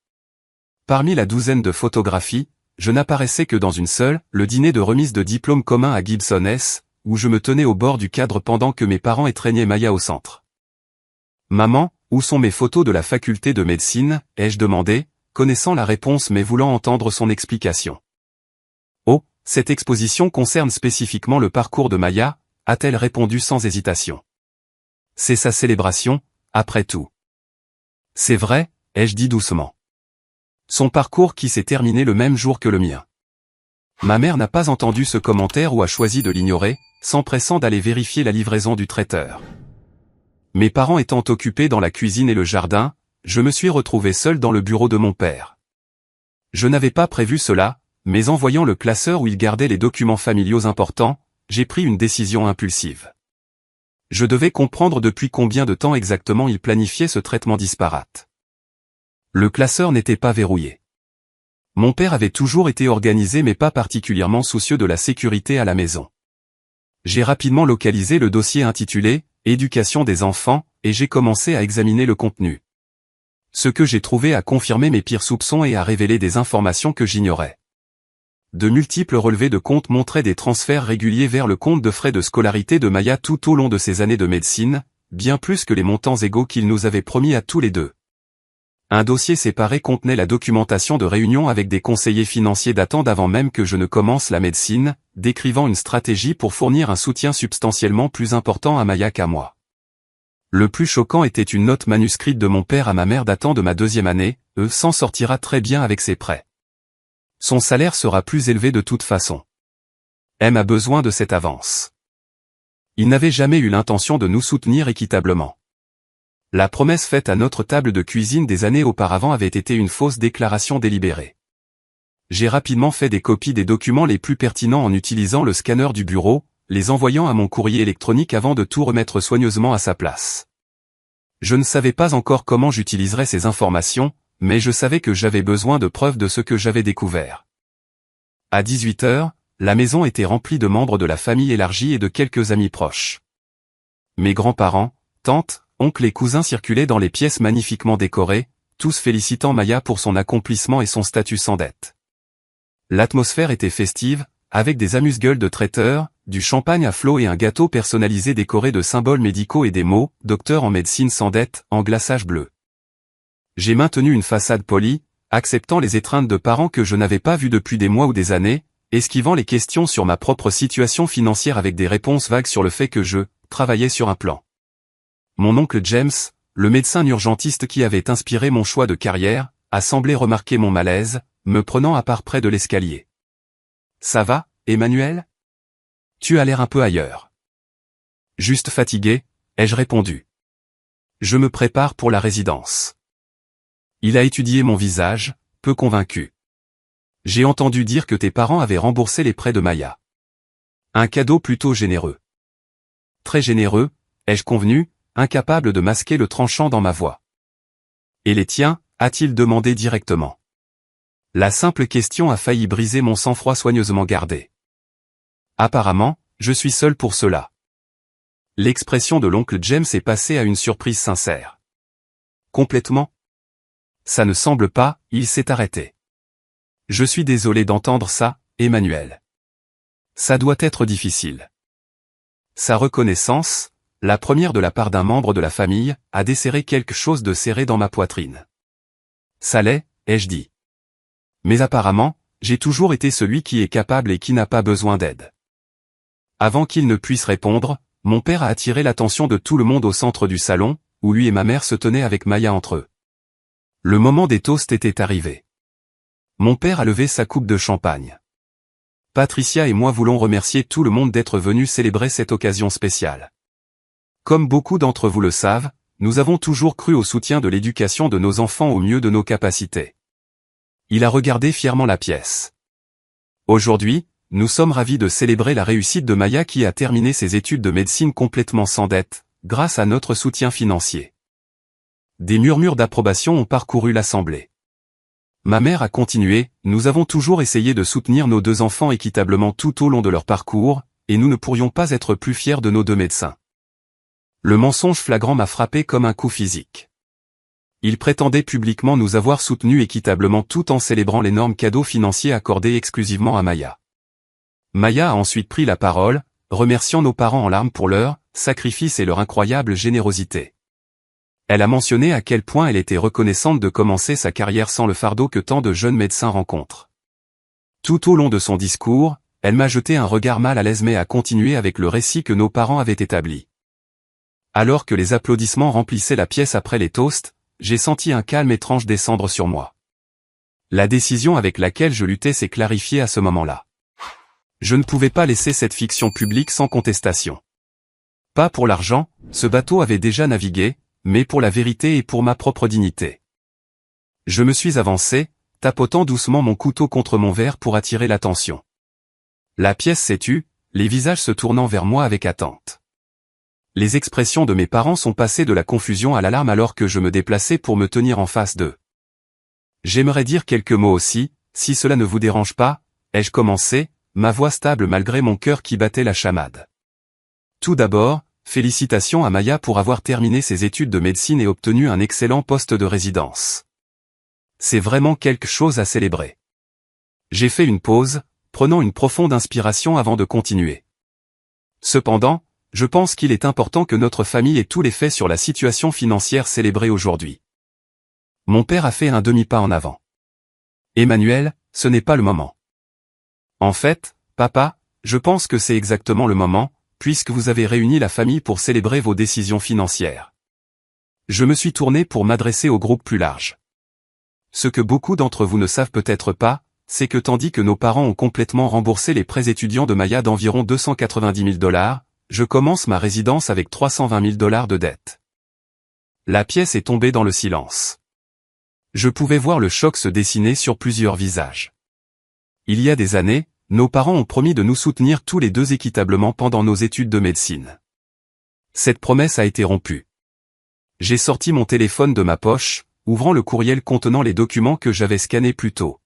Speaker 1: Parmi la douzaine de photographies, je n'apparaissais que dans une seule, le dîner de remise de diplôme commun à Gibson S, où je me tenais au bord du cadre pendant que mes parents étreignaient Maya au centre. Maman, où sont mes photos de la faculté de médecine, ai-je demandé, connaissant la réponse mais voulant entendre son explication. Oh, cette exposition concerne spécifiquement le parcours de Maya, a-t-elle répondu sans hésitation. C'est sa célébration, après tout. C'est vrai, ai-je dit doucement. Son parcours qui s'est terminé le même jour que le mien. Ma mère n'a pas entendu ce commentaire ou a choisi de l'ignorer, s'empressant d'aller vérifier la livraison du traiteur. Mes parents étant occupés dans la cuisine et le jardin, je me suis retrouvé seul dans le bureau de mon père. Je n'avais pas prévu cela, mais en voyant le classeur où il gardait les documents familiaux importants, j'ai pris une décision impulsive. Je devais comprendre depuis combien de temps exactement il planifiait ce traitement disparate. Le classeur n'était pas verrouillé. Mon père avait toujours été organisé mais pas particulièrement soucieux de la sécurité à la maison. J'ai rapidement localisé le dossier intitulé « Éducation des enfants » et j'ai commencé à examiner le contenu. Ce que j'ai trouvé a confirmé mes pires soupçons et a révélé des informations que j'ignorais. De multiples relevés de compte montraient des transferts réguliers vers le compte de frais de scolarité de Maya tout au long de ses années de médecine, bien plus que les montants égaux qu'il nous avait promis à tous les deux. Un dossier séparé contenait la documentation de réunions avec des conseillers financiers datant d'avant même que je ne commence la médecine, décrivant une stratégie pour fournir un soutien substantiellement plus important à Maya qu'à moi. Le plus choquant était une note manuscrite de mon père à ma mère datant de ma 2e année, s'en sortira très bien avec ses prêts. Son salaire sera plus élevé de toute façon. M a besoin de cette avance. Il n'avait jamais eu l'intention de nous soutenir équitablement. La promesse faite à notre table de cuisine des années auparavant avait été une fausse déclaration délibérée. J'ai rapidement fait des copies des documents les plus pertinents en utilisant le scanner du bureau, les envoyant à mon courrier électronique avant de tout remettre soigneusement à sa place. Je ne savais pas encore comment j'utiliserais ces informations, mais je savais que j'avais besoin de preuves de ce que j'avais découvert. À 18 h, la maison était remplie de membres de la famille élargie et de quelques amis proches. Mes grands-parents, tantes, oncles et cousins circulaient dans les pièces magnifiquement décorées, tous félicitant Maya pour son accomplissement et son statut sans dette. L'atmosphère était festive, avec des amuse-gueules de traiteurs, du champagne à flot et un gâteau personnalisé décoré de symboles médicaux et des mots « Docteur en médecine sans dette » en glaçage bleu. J'ai maintenu une façade polie, acceptant les étreintes de parents que je n'avais pas vus depuis des mois ou des années, esquivant les questions sur ma propre situation financière avec des réponses vagues sur le fait que je travaillais sur un plan. Mon oncle James, le médecin urgentiste qui avait inspiré mon choix de carrière, a semblé remarquer mon malaise, me prenant à part près de l'escalier. « Ça va, Emmanuel ? Tu as l'air un peu ailleurs. »« Juste fatigué, » ai-je répondu. « Je me prépare pour la résidence. » Il a étudié mon visage, peu convaincu. « J'ai entendu dire que tes parents avaient remboursé les prêts de Maya. Un cadeau plutôt généreux. » « Très généreux, ai-je convenu, incapable de masquer le tranchant dans ma voix. « Et les tiens ?» a-t-il demandé directement. La simple question a failli briser mon sang-froid soigneusement gardé. Apparemment, je suis seul pour cela. L'expression de l'oncle James est passée à une surprise sincère. Complètement ? Ça ne semble pas, il s'est arrêté. Je suis désolé d'entendre ça, Emmanuel. Ça doit être difficile. Sa reconnaissance, la première de la part d'un membre de la famille, a desserré quelque chose de serré dans ma poitrine. Ça l'est, ai-je dit. Mais apparemment, j'ai toujours été celui qui est capable et qui n'a pas besoin d'aide. Avant qu'il ne puisse répondre, mon père a attiré l'attention de tout le monde au centre du salon, où lui et ma mère se tenaient avec Maya entre eux. Le moment des toasts était arrivé. Mon père a levé sa coupe de champagne. Patricia et moi voulons remercier tout le monde d'être venu célébrer cette occasion spéciale. Comme beaucoup d'entre vous le savent, nous avons toujours cru au soutien de l'éducation de nos enfants au mieux de nos capacités. Il a regardé fièrement la pièce. Aujourd'hui, nous sommes ravis de célébrer la réussite de Maya qui a terminé ses études de médecine complètement sans dette, grâce à notre soutien financier. Des murmures d'approbation ont parcouru l'assemblée. Ma mère a continué, nous avons toujours essayé de soutenir nos 2 enfants équitablement tout au long de leur parcours, et nous ne pourrions pas être plus fiers de nos 2 médecins. Le mensonge flagrant m'a frappé comme un coup physique. Il prétendait publiquement nous avoir soutenus équitablement tout en célébrant l'énorme cadeau financier accordé exclusivement à Maya. Maya a ensuite pris la parole, remerciant nos parents en larmes pour leur sacrifice et leur incroyable générosité. Elle a mentionné à quel point elle était reconnaissante de commencer sa carrière sans le fardeau que tant de jeunes médecins rencontrent. Tout au long de son discours, elle m'a jeté un regard mal à l'aise mais a continué avec le récit que nos parents avaient établi. Alors que les applaudissements remplissaient la pièce après les toasts, j'ai senti un calme étrange descendre sur moi. La décision avec laquelle je luttais s'est clarifiée à ce moment-là. Je ne pouvais pas laisser cette fiction publique sans contestation. Pas pour l'argent, ce bateau avait déjà navigué, mais pour la vérité et pour ma propre dignité. Je me suis avancé, tapotant doucement mon couteau contre mon verre pour attirer l'attention. La pièce s'est tue, les visages se tournant vers moi avec attente. Les expressions de mes parents sont passées de la confusion à l'alarme alors que je me déplaçais pour me tenir en face d'eux. J'aimerais dire quelques mots aussi, si cela ne vous dérange pas, ai-je commencé, ma voix stable malgré mon cœur qui battait la chamade. Tout d'abord, félicitations à Maya pour avoir terminé ses études de médecine et obtenu un excellent poste de résidence. C'est vraiment quelque chose à célébrer. J'ai fait une pause, prenant une profonde inspiration avant de continuer. Cependant, je pense qu'il est important que notre famille ait tous les faits sur la situation financière célébrée aujourd'hui. Mon père a fait un demi-pas en avant. Emmanuel, ce n'est pas le moment. En fait, papa, je pense que c'est exactement le moment, puisque vous avez réuni la famille pour célébrer vos décisions financières. Je me suis tourné pour m'adresser au groupe plus large. Ce que beaucoup d'entre vous ne savent peut-être pas, c'est que tandis que nos parents ont complètement remboursé les prêts étudiants de Maya d'environ 290 000 $, je commence ma résidence avec 320 000 $ de dette. La pièce est tombée dans le silence. Je pouvais voir le choc se dessiner sur plusieurs visages. Il y a des années, nos parents ont promis de nous soutenir tous les deux équitablement pendant nos études de médecine. Cette promesse a été rompue. J'ai sorti mon téléphone de ma poche, ouvrant le courriel contenant les documents que j'avais scannés plus tôt.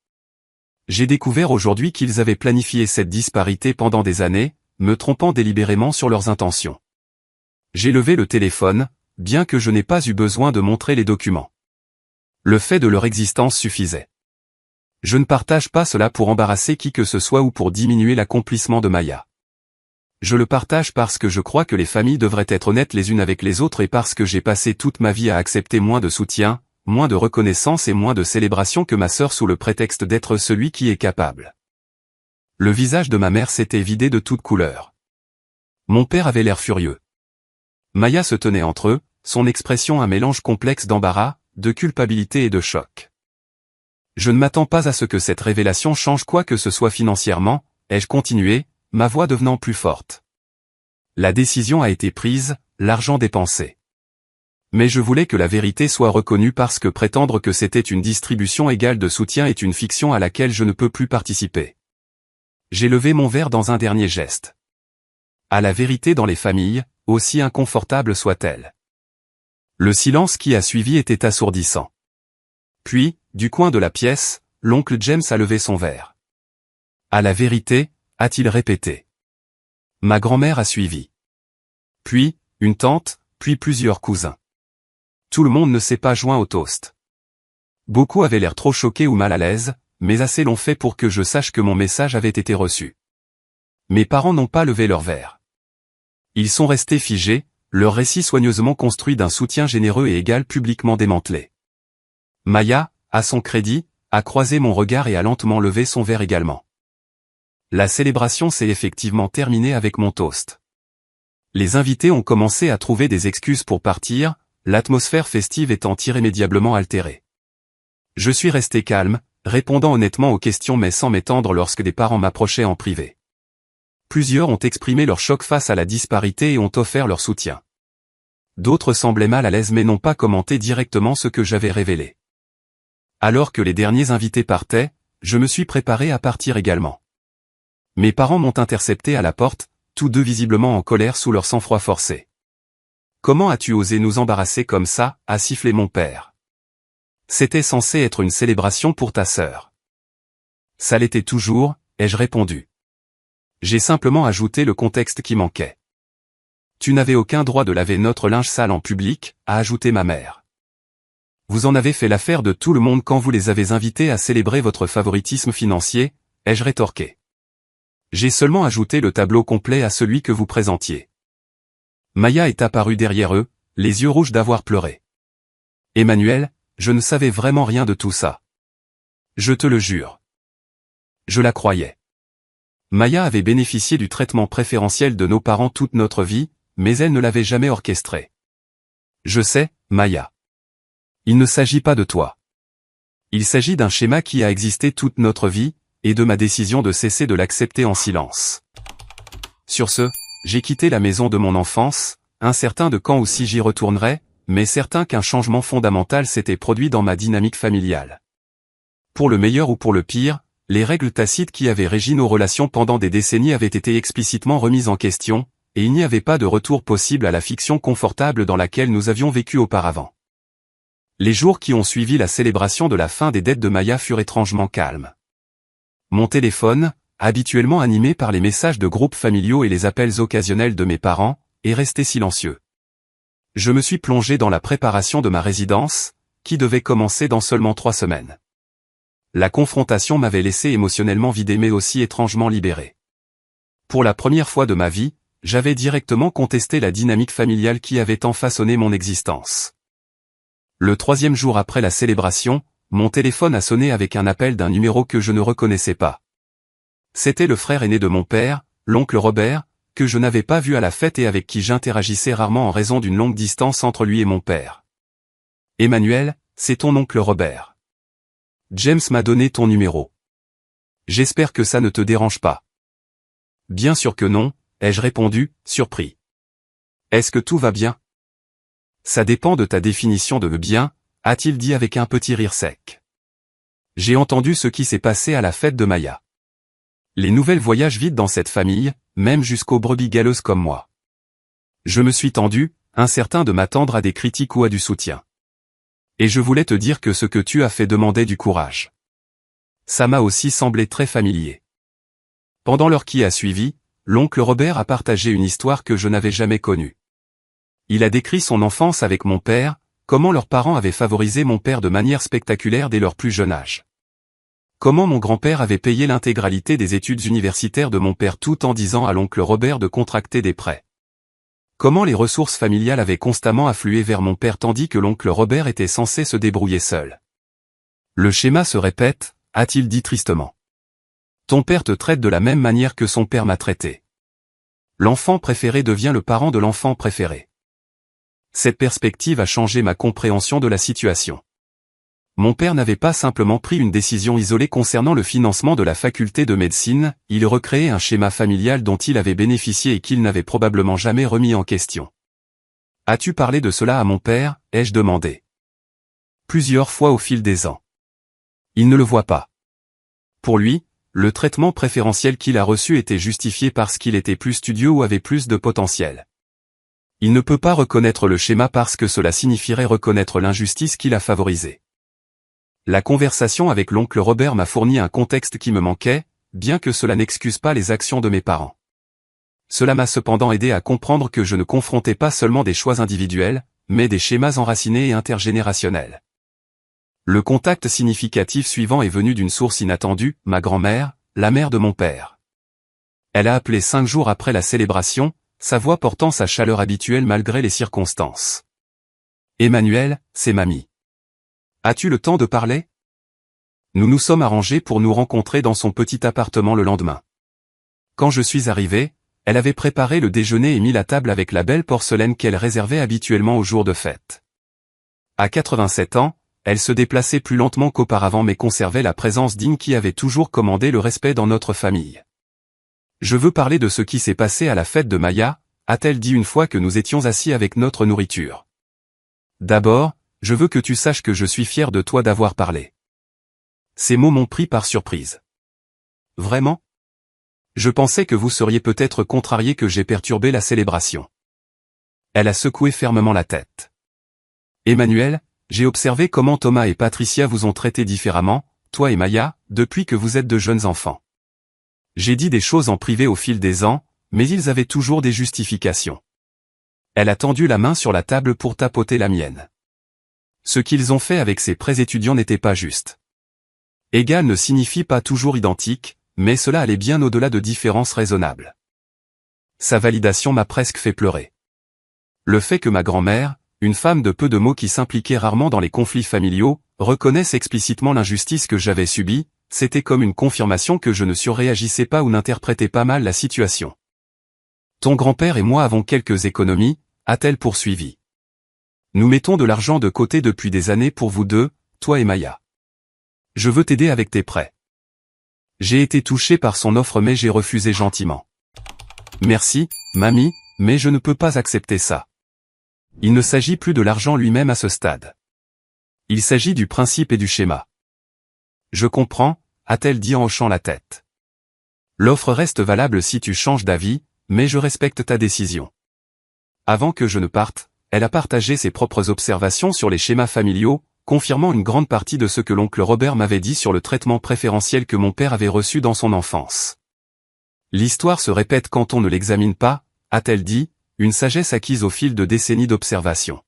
Speaker 1: J'ai découvert aujourd'hui qu'ils avaient planifié cette disparité pendant des années, me trompant délibérément sur leurs intentions. J'ai levé le téléphone, bien que je n'ai pas eu besoin de montrer les documents. Le fait de leur existence suffisait. Je ne partage pas cela pour embarrasser qui que ce soit ou pour diminuer l'accomplissement de Maya. Je le partage parce que je crois que les familles devraient être honnêtes les unes avec les autres et parce que j'ai passé toute ma vie à accepter moins de soutien, moins de reconnaissance et moins de célébration que ma sœur sous le prétexte d'être celui qui est capable. Le visage de ma mère s'était vidé de toute couleur. Mon père avait l'air furieux. Maya se tenait entre eux, son expression un mélange complexe d'embarras, de culpabilité et de choc. Je ne m'attends pas à ce que cette révélation change quoi que ce soit financièrement, ai-je continué, ma voix devenant plus forte. La décision a été prise, l'argent dépensé. Mais je voulais que la vérité soit reconnue parce que prétendre que c'était une distribution égale de soutien est une fiction à laquelle je ne peux plus participer. J'ai levé mon verre dans un dernier geste. À la vérité dans les familles, aussi inconfortable soit-elle. Le silence qui a suivi était assourdissant. Puis, du coin de la pièce, l'oncle James a levé son verre. À la vérité, a-t-il répété. Ma grand-mère a suivi. Puis, une tante, puis plusieurs cousins. Tout le monde ne s'est pas joint au toast. Beaucoup avaient l'air trop choqués ou mal à l'aise, mais assez l'ont fait pour que je sache que mon message avait été reçu. Mes parents n'ont pas levé leur verre. Ils sont restés figés, leur récit soigneusement construit d'un soutien généreux et égal publiquement démantelé. Maya, à son crédit, a croisé mon regard et a lentement levé son verre également. La célébration s'est effectivement terminée avec mon toast. Les invités ont commencé à trouver des excuses pour partir, l'atmosphère festive étant irrémédiablement altérée. Je suis resté calme, répondant honnêtement aux questions mais sans m'étendre lorsque des parents m'approchaient en privé. Plusieurs ont exprimé leur choc face à la disparité et ont offert leur soutien. D'autres semblaient mal à l'aise mais n'ont pas commenté directement ce que j'avais révélé. Alors que les derniers invités partaient, je me suis préparé à partir également. Mes parents m'ont intercepté à la porte, tous deux visiblement en colère sous leur sang-froid forcé. « Comment as-tu osé nous embarrasser comme ça » a sifflé mon père. « C'était censé être une célébration pour ta sœur. »« Ça l'était toujours » ai-je répondu. J'ai simplement ajouté le contexte qui manquait. « Tu n'avais aucun droit de laver notre linge sale en public » a ajouté ma mère. « Vous en avez fait l'affaire de tout le monde quand vous les avez invités à célébrer votre favoritisme financier » ai-je rétorqué. J'ai seulement ajouté le tableau complet à celui que vous présentiez. Maya est apparue derrière eux, les yeux rouges d'avoir pleuré. Emmanuel, je ne savais vraiment rien de tout ça. Je te le jure. Je la croyais. Maya avait bénéficié du traitement préférentiel de nos parents toute notre vie, mais elle ne l'avait jamais orchestré. Je sais, Maya. Il ne s'agit pas de toi. Il s'agit d'un schéma qui a existé toute notre vie, et de ma décision de cesser de l'accepter en silence. Sur ce, j'ai quitté la maison de mon enfance, incertain de quand ou si j'y retournerais, mais certain qu'un changement fondamental s'était produit dans ma dynamique familiale. Pour le meilleur ou pour le pire, les règles tacites qui avaient régi nos relations pendant des décennies avaient été explicitement remises en question, et il n'y avait pas de retour possible à la fiction confortable dans laquelle nous avions vécu auparavant. Les jours qui ont suivi la célébration de la fin des dettes de Maya furent étrangement calmes. Mon téléphone, habituellement animé par les messages de groupes familiaux et les appels occasionnels de mes parents, est resté silencieux. Je me suis plongé dans la préparation de ma résidence, qui devait commencer dans seulement 3 semaines. La confrontation m'avait laissé émotionnellement vidé mais aussi étrangement libéré. Pour la première fois de ma vie, j'avais directement contesté la dynamique familiale qui avait tant façonné mon existence. Le 3e jour après la célébration, mon téléphone a sonné avec un appel d'un numéro que je ne reconnaissais pas. C'était le frère aîné de mon père, l'oncle Robert, que je n'avais pas vu à la fête et avec qui j'interagissais rarement en raison d'une longue distance entre lui et mon père. « Emmanuel, c'est ton oncle Robert. James m'a donné ton numéro. J'espère que ça ne te dérange pas. » « Bien sûr que non », ai-je répondu, surpris. « Est-ce que tout va bien ? » « Ça dépend de ta définition de bien », a-t-il dit avec un petit rire sec. J'ai entendu ce qui s'est passé à la fête de Maya. Les nouvelles voyagent vite dans cette famille, même jusqu'aux brebis galeuses comme moi. Je me suis tendu, incertain de m'attendre à des critiques ou à du soutien. Et je voulais te dire que ce que tu as fait demandait du courage. Ça m'a aussi semblé très familier. Pendant l'heure qui a suivi, l'oncle Robert a partagé une histoire que je n'avais jamais connue. Il a décrit son enfance avec mon père, comment leurs parents avaient favorisé mon père de manière spectaculaire dès leur plus jeune âge. Comment mon grand-père avait payé l'intégralité des études universitaires de mon père tout en disant à l'oncle Robert de contracter des prêts. Comment les ressources familiales avaient constamment afflué vers mon père tandis que l'oncle Robert était censé se débrouiller seul. Le schéma se répète, a-t-il dit tristement. Ton père te traite de la même manière que son père m'a traité. L'enfant préféré devient le parent de l'enfant préféré. Cette perspective a changé ma compréhension de la situation. Mon père n'avait pas simplement pris une décision isolée concernant le financement de la faculté de médecine, il recréait un schéma familial dont il avait bénéficié et qu'il n'avait probablement jamais remis en question. « As-tu parlé de cela à mon père ?» ai-je demandé. Plusieurs fois au fil des ans. Il ne le voit pas. Pour lui, le traitement préférentiel qu'il a reçu était justifié parce qu'il était plus studieux ou avait plus de potentiel. Il ne peut pas reconnaître le schéma parce que cela signifierait reconnaître l'injustice qu'il a favorisée. La conversation avec l'oncle Robert m'a fourni un contexte qui me manquait, bien que cela n'excuse pas les actions de mes parents. Cela m'a cependant aidé à comprendre que je ne confrontais pas seulement des choix individuels, mais des schémas enracinés et intergénérationnels. Le contact significatif suivant est venu d'une source inattendue, ma grand-mère, la mère de mon père. Elle a appelé 5 jours après la célébration, sa voix portant sa chaleur habituelle malgré les circonstances. « Emmanuel, c'est mamie. As-tu le temps de parler ? » Nous nous sommes arrangés pour nous rencontrer dans son petit appartement le lendemain. Quand je suis arrivé, elle avait préparé le déjeuner et mis la table avec la belle porcelaine qu'elle réservait habituellement aux jours de fête. À 87 ans, elle se déplaçait plus lentement qu'auparavant mais conservait la présence digne qui avait toujours commandé le respect dans notre famille. « Je veux parler de ce qui s'est passé à la fête de Maya », a-t-elle dit une fois que nous étions assis avec notre nourriture. « D'abord, je veux que tu saches que je suis fier de toi d'avoir parlé. » Ces mots m'ont pris par surprise. « Vraiment ? Je pensais que vous seriez peut-être contrarié que j'ai perturbé la célébration. » Elle a secoué fermement la tête. « Emmanuel, j'ai observé comment Thomas et Patricia vous ont traité différemment, toi et Maya, depuis que vous êtes de jeunes enfants. J'ai dit des choses en privé au fil des ans, mais ils avaient toujours des justifications. » Elle a tendu la main sur la table pour tapoter la mienne. Ce qu'ils ont fait avec ces prêts étudiants n'était pas juste. Égal ne signifie pas toujours identique, mais cela allait bien au-delà de différences raisonnables. Sa validation m'a presque fait pleurer. Le fait que ma grand-mère, une femme de peu de mots qui s'impliquait rarement dans les conflits familiaux, reconnaisse explicitement l'injustice que j'avais subie, c'était comme une confirmation que je ne surréagissais pas ou n'interprétais pas mal la situation. « Ton grand-père et moi avons quelques économies », a-t-elle poursuivi. Nous mettons de l'argent de côté depuis des années pour vous deux, toi et Maya. Je veux t'aider avec tes prêts. J'ai été touché par son offre mais j'ai refusé gentiment. Merci, mamie, mais je ne peux pas accepter ça. Il ne s'agit plus de l'argent lui-même à ce stade. Il s'agit du principe et du schéma. Je comprends, a-t-elle dit en hochant la tête. L'offre reste valable si tu changes d'avis, mais je respecte ta décision. Avant que je ne parte, elle a partagé ses propres observations sur les schémas familiaux, confirmant une grande partie de ce que l'oncle Robert m'avait dit sur le traitement préférentiel que mon père avait reçu dans son enfance. L'histoire se répète quand on ne l'examine pas, a-t-elle dit, une sagesse acquise au fil de décennies d'observation.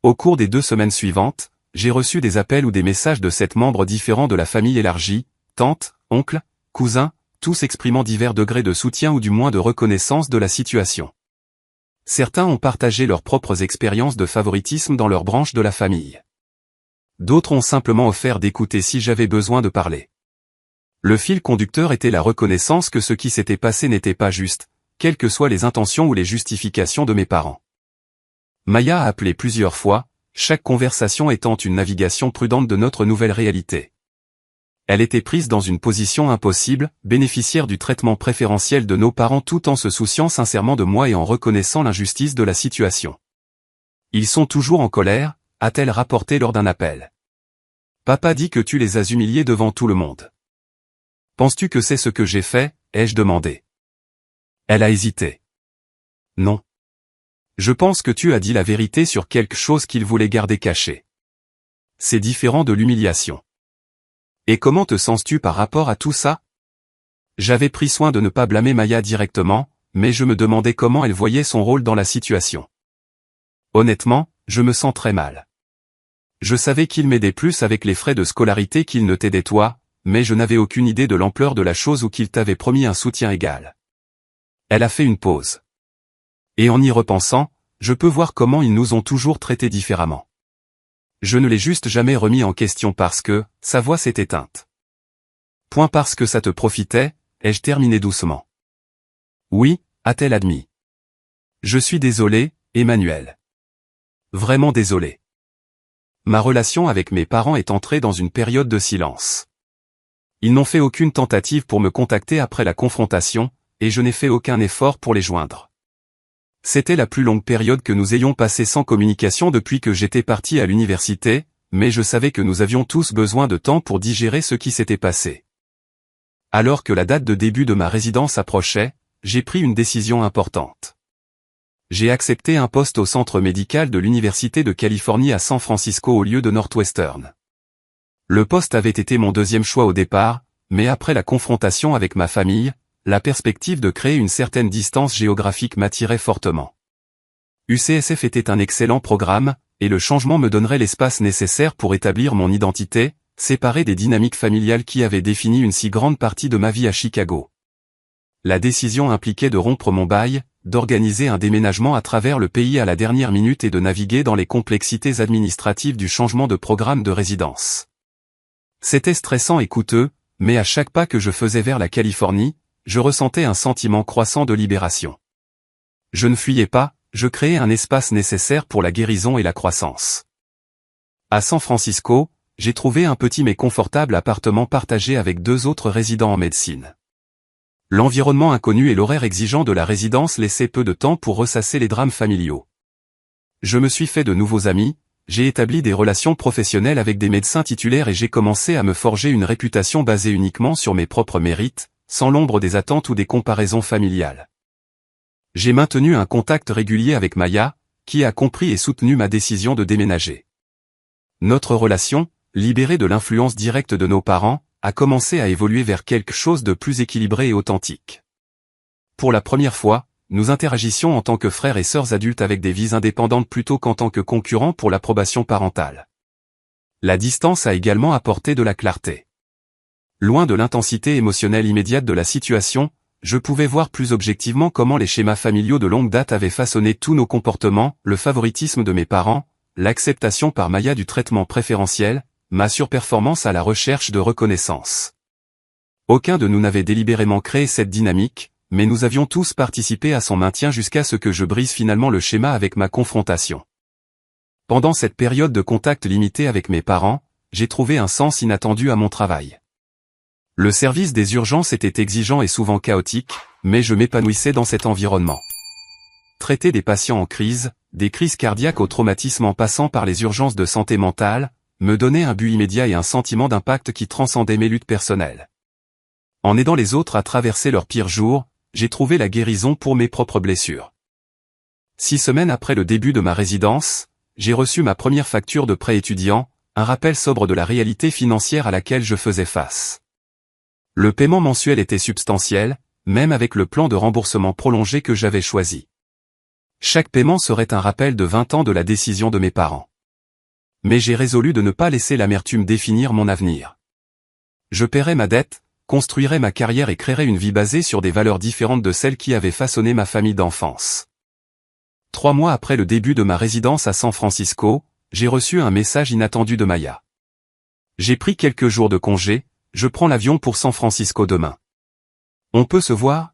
Speaker 1: Au cours des 2 semaines suivantes, j'ai reçu des appels ou des messages de 7 membres différents de la famille élargie, tantes, oncles, cousins, tous exprimant divers degrés de soutien ou du moins de reconnaissance de la situation. Certains ont partagé leurs propres expériences de favoritisme dans leur branche de la famille. D'autres ont simplement offert d'écouter si j'avais besoin de parler. Le fil conducteur était la reconnaissance que ce qui s'était passé n'était pas juste, quelles que soient les intentions ou les justifications de mes parents. Maya a appelé plusieurs fois, chaque conversation étant une navigation prudente de notre nouvelle réalité. Elle était prise dans une position impossible, bénéficiaire du traitement préférentiel de nos parents tout en se souciant sincèrement de moi et en reconnaissant l'injustice de la situation. Ils sont toujours en colère, a-t-elle rapporté lors d'un appel. Papa dit que tu les as humiliés devant tout le monde. Penses-tu que c'est ce que j'ai fait, ai-je demandé. Elle a hésité. Non. Je pense que tu as dit la vérité sur quelque chose qu'ils voulaient garder caché. C'est différent de l'humiliation. Et comment te sens-tu par rapport à tout ça? J'avais pris soin de ne pas blâmer Maya directement, mais je me demandais comment elle voyait son rôle dans la situation. Honnêtement, je me sens très mal. Je savais qu'il m'aidait plus avec les frais de scolarité qu'il ne t'aidait toi, mais je n'avais aucune idée de l'ampleur de la chose ou qu'il t'avait promis un soutien égal. Elle a fait une pause. Et en y repensant, je peux voir comment ils nous ont toujours traités différemment. Je ne l'ai juste jamais remis en question parce que, sa voix s'est éteinte. Point parce que ça te profitait, ai-je terminé doucement. Oui, a-t-elle admis. Je suis désolé, Emmanuel. Vraiment désolé. Ma relation avec mes parents est entrée dans une période de silence. Ils n'ont fait aucune tentative pour me contacter après la confrontation, et je n'ai fait aucun effort pour les joindre. C'était la plus longue période que nous ayons passée sans communication depuis que j'étais parti à l'université, mais je savais que nous avions tous besoin de temps pour digérer ce qui s'était passé. Alors que la date de début de ma résidence approchait, j'ai pris une décision importante. J'ai accepté un poste au centre médical de l'Université de Californie à San Francisco au lieu de Northwestern. Le poste avait été mon 2e choix au départ, mais après la confrontation avec ma famille, la perspective de créer une certaine distance géographique m'attirait fortement. UCSF était un excellent programme, et le changement me donnerait l'espace nécessaire pour établir mon identité, séparée des dynamiques familiales qui avaient défini une si grande partie de ma vie à Chicago. La décision impliquait de rompre mon bail, d'organiser un déménagement à travers le pays à la dernière minute et de naviguer dans les complexités administratives du changement de programme de résidence. C'était stressant et coûteux, mais à chaque pas que je faisais vers la Californie, je ressentais un sentiment croissant de libération. Je ne fuyais pas, je créais un espace nécessaire pour la guérison et la croissance. À San Francisco, j'ai trouvé un petit mais confortable appartement partagé avec 2 autres résidents en médecine. L'environnement inconnu et l'horaire exigeant de la résidence laissaient peu de temps pour ressasser les drames familiaux. Je me suis fait de nouveaux amis, j'ai établi des relations professionnelles avec des médecins titulaires et j'ai commencé à me forger une réputation basée uniquement sur mes propres mérites, sans l'ombre des attentes ou des comparaisons familiales. J'ai maintenu un contact régulier avec Maya, qui a compris et soutenu ma décision de déménager. Notre relation, libérée de l'influence directe de nos parents, a commencé à évoluer vers quelque chose de plus équilibré et authentique. Pour la première fois, nous interagissions en tant que frères et sœurs adultes avec des vies indépendantes plutôt qu'en tant que concurrents pour l'approbation parentale. La distance a également apporté de la clarté. Loin de l'intensité émotionnelle immédiate de la situation, je pouvais voir plus objectivement comment les schémas familiaux de longue date avaient façonné tous nos comportements, le favoritisme de mes parents, l'acceptation par Maya du traitement préférentiel, ma surperformance à la recherche de reconnaissance. Aucun de nous n'avait délibérément créé cette dynamique, mais nous avions tous participé à son maintien jusqu'à ce que je brise finalement le schéma avec ma confrontation. Pendant cette période de contact limité avec mes parents, j'ai trouvé un sens inattendu à mon travail. Le service des urgences était exigeant et souvent chaotique, mais je m'épanouissais dans cet environnement. Traiter des patients en crise, des crises cardiaques au traumatisme en passant par les urgences de santé mentale, me donnait un but immédiat et un sentiment d'impact qui transcendait mes luttes personnelles. En aidant les autres à traverser leurs pires jours, j'ai trouvé la guérison pour mes propres blessures. 6 semaines après le début de ma résidence, j'ai reçu ma première facture de prêt étudiant, un rappel sobre de la réalité financière à laquelle je faisais face. Le paiement mensuel était substantiel, même avec le plan de remboursement prolongé que j'avais choisi. Chaque paiement serait un rappel de 20 ans de la décision de mes parents. Mais j'ai résolu de ne pas laisser l'amertume définir mon avenir. Je paierai ma dette, construirai ma carrière et créerai une vie basée sur des valeurs différentes de celles qui avaient façonné ma famille d'enfance. 3 mois après le début de ma résidence à San Francisco, j'ai reçu un message inattendu de Maya. J'ai pris quelques jours de congé, je prends l'avion pour San Francisco demain. On peut se voir?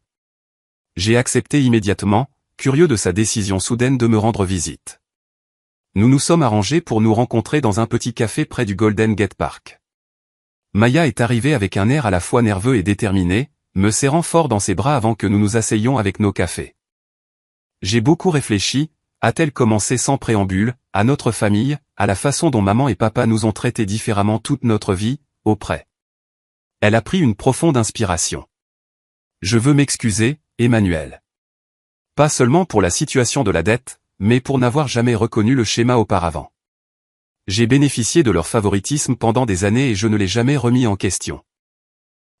Speaker 1: J'ai accepté immédiatement, curieux de sa décision soudaine de me rendre visite. Nous nous sommes arrangés pour nous rencontrer dans un petit café près du Golden Gate Park. Maya est arrivée avec un air à la fois nerveux et déterminé, me serrant fort dans ses bras avant que nous nous asseyions avec nos cafés. J'ai beaucoup réfléchi, a-t-elle commencé sans préambule, à notre famille, à la façon dont maman et papa nous ont traités différemment toute notre vie, auprès. Elle a pris une profonde inspiration. Je veux m'excuser, Emmanuel. Pas seulement pour la situation de la dette, mais pour n'avoir jamais reconnu le schéma auparavant. J'ai bénéficié de leur favoritisme pendant des années et je ne l'ai jamais remis en question.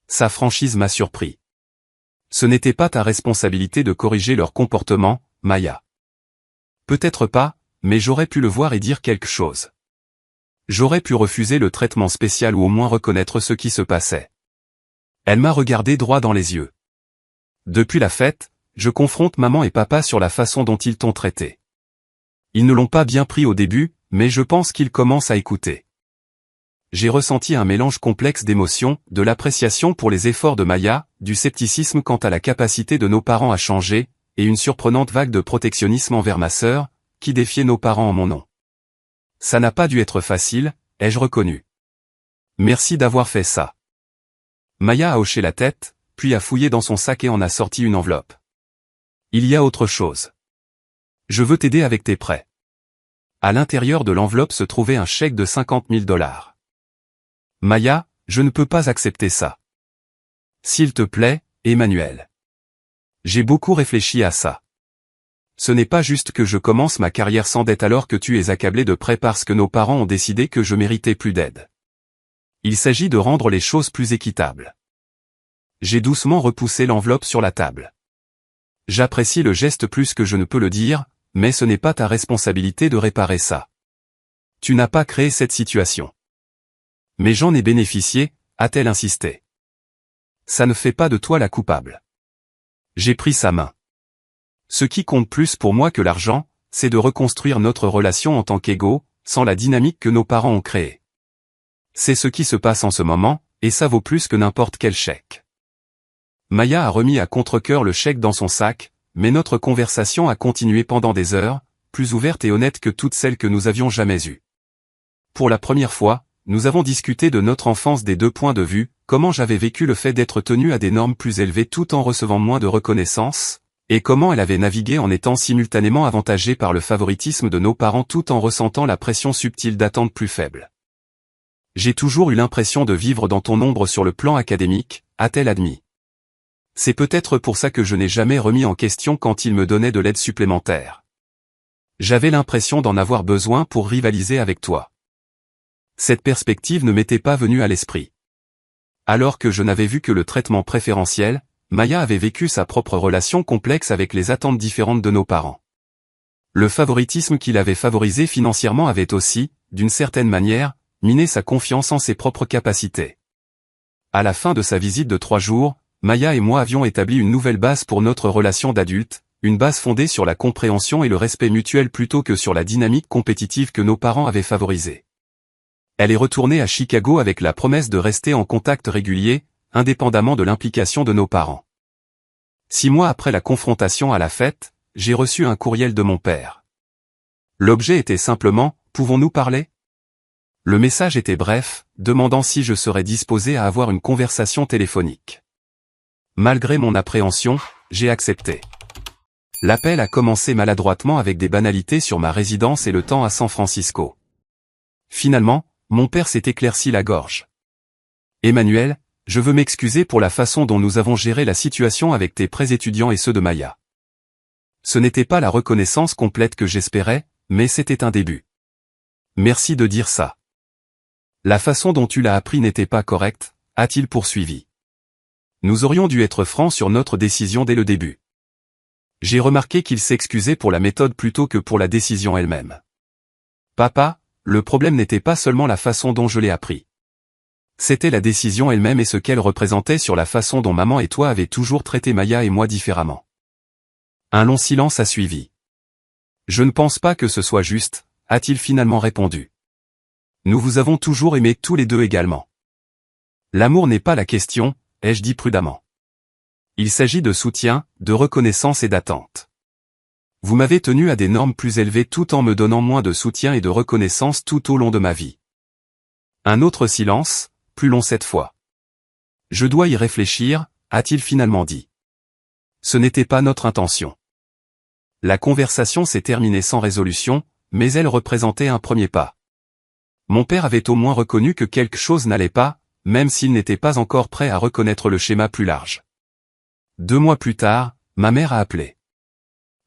Speaker 1: Sa franchise m'a surpris. Ce n'était pas ta responsabilité de corriger leur comportement, Maya. Peut-être pas, mais j'aurais pu le voir et dire quelque chose. J'aurais pu refuser le traitement spécial ou au moins reconnaître ce qui se passait. Elle m'a regardé droit dans les yeux. Depuis la fête, je confronte maman et papa sur la façon dont ils t'ont traité. Ils ne l'ont pas bien pris au début, mais je pense qu'ils commencent à écouter. J'ai ressenti un mélange complexe d'émotions, de l'appréciation pour les efforts de Maya, du scepticisme quant à la capacité de nos parents à changer, et une surprenante vague de protectionnisme envers ma sœur, qui défiait nos parents en mon nom. Ça n'a pas dû être facile, ai-je reconnu. Merci d'avoir fait ça. Maya a hoché la tête, puis a fouillé dans son sac et en a sorti une enveloppe. Il y a autre chose. Je veux t'aider avec tes prêts. À l'intérieur de l'enveloppe se trouvait un chèque de $50 000. Maya, je ne peux pas accepter ça. S'il te plaît, Emmanuel. J'ai beaucoup réfléchi à ça. Ce n'est pas juste que je commence ma carrière sans dette alors que tu es accablé de prêts parce que nos parents ont décidé que je méritais plus d'aide. Il s'agit de rendre les choses plus équitables. J'ai doucement repoussé l'enveloppe sur la table. J'apprécie le geste plus que je ne peux le dire, mais ce n'est pas ta responsabilité de réparer ça. Tu n'as pas créé cette situation. Mais j'en ai bénéficié, a-t-elle insisté. Ça ne fait pas de toi la coupable. J'ai pris sa main. Ce qui compte plus pour moi que l'argent, c'est de reconstruire notre relation en tant qu'égaux, sans la dynamique que nos parents ont créée. C'est ce qui se passe en ce moment, et ça vaut plus que n'importe quel chèque. Maya a remis à contre-cœur le chèque dans son sac, mais notre conversation a continué pendant des heures, plus ouverte et honnête que toutes celles que nous avions jamais eues. Pour la première fois, nous avons discuté de notre enfance des 2 points de vue, comment j'avais vécu le fait d'être tenu à des normes plus élevées tout en recevant moins de reconnaissance, et comment elle avait navigué en étant simultanément avantagée par le favoritisme de nos parents tout en ressentant la pression subtile d'attentes plus faibles. J'ai toujours eu l'impression de vivre dans ton ombre sur le plan académique, a-t-elle admis. C'est peut-être pour ça que je n'ai jamais remis en question quand il me donnait de l'aide supplémentaire. J'avais l'impression d'en avoir besoin pour rivaliser avec toi. Cette perspective ne m'était pas venue à l'esprit. Alors que je n'avais vu que le traitement préférentiel, Maya avait vécu sa propre relation complexe avec les attentes différentes de nos parents. Le favoritisme qu'il avait favorisé financièrement avait aussi, d'une certaine manière, miné sa confiance en ses propres capacités. À la fin de sa visite de 3 jours, Maya et moi avions établi une nouvelle base pour notre relation d'adulte, une base fondée sur la compréhension et le respect mutuel plutôt que sur la dynamique compétitive que nos parents avaient favorisée. Elle est retournée à Chicago avec la promesse de rester en contact régulier, indépendamment de l'implication de nos parents. 6 mois après la confrontation à la fête, j'ai reçu un courriel de mon père. L'objet était simplement, pouvons-nous parler? Le message était bref, demandant si je serais disposé à avoir une conversation téléphonique. Malgré mon appréhension, j'ai accepté. L'appel a commencé maladroitement avec des banalités sur ma résidence et le temps à San Francisco. Finalement, mon père s'est éclairci la gorge. Emmanuel, je veux m'excuser pour la façon dont nous avons géré la situation avec tes prêts étudiants et ceux de Maya. Ce n'était pas la reconnaissance complète que j'espérais, mais c'était un début. Merci de dire ça. La façon dont tu l'as appris n'était pas correcte, a-t-il poursuivi. Nous aurions dû être francs sur notre décision dès le début. J'ai remarqué qu'il s'excusait pour la méthode plutôt que pour la décision elle-même. Papa, le problème n'était pas seulement la façon dont je l'ai appris. C'était la décision elle-même et ce qu'elle représentait sur la façon dont maman et toi avez toujours traité Maya et moi différemment. Un long silence a suivi. Je ne pense pas que ce soit juste, a-t-il finalement répondu. Nous vous avons toujours aimés tous les deux également. L'amour n'est pas la question, ai-je dit prudemment. Il s'agit de soutien, de reconnaissance et d'attente. Vous m'avez tenu à des normes plus élevées tout en me donnant moins de soutien et de reconnaissance tout au long de ma vie. Un autre silence, plus long cette fois. Je dois y réfléchir, a-t-il finalement dit. Ce n'était pas notre intention. La conversation s'est terminée sans résolution, mais elle représentait un premier pas. Mon père avait au moins reconnu que quelque chose n'allait pas, même s'il n'était pas encore prêt à reconnaître le schéma plus large. 2 mois plus tard, ma mère a appelé.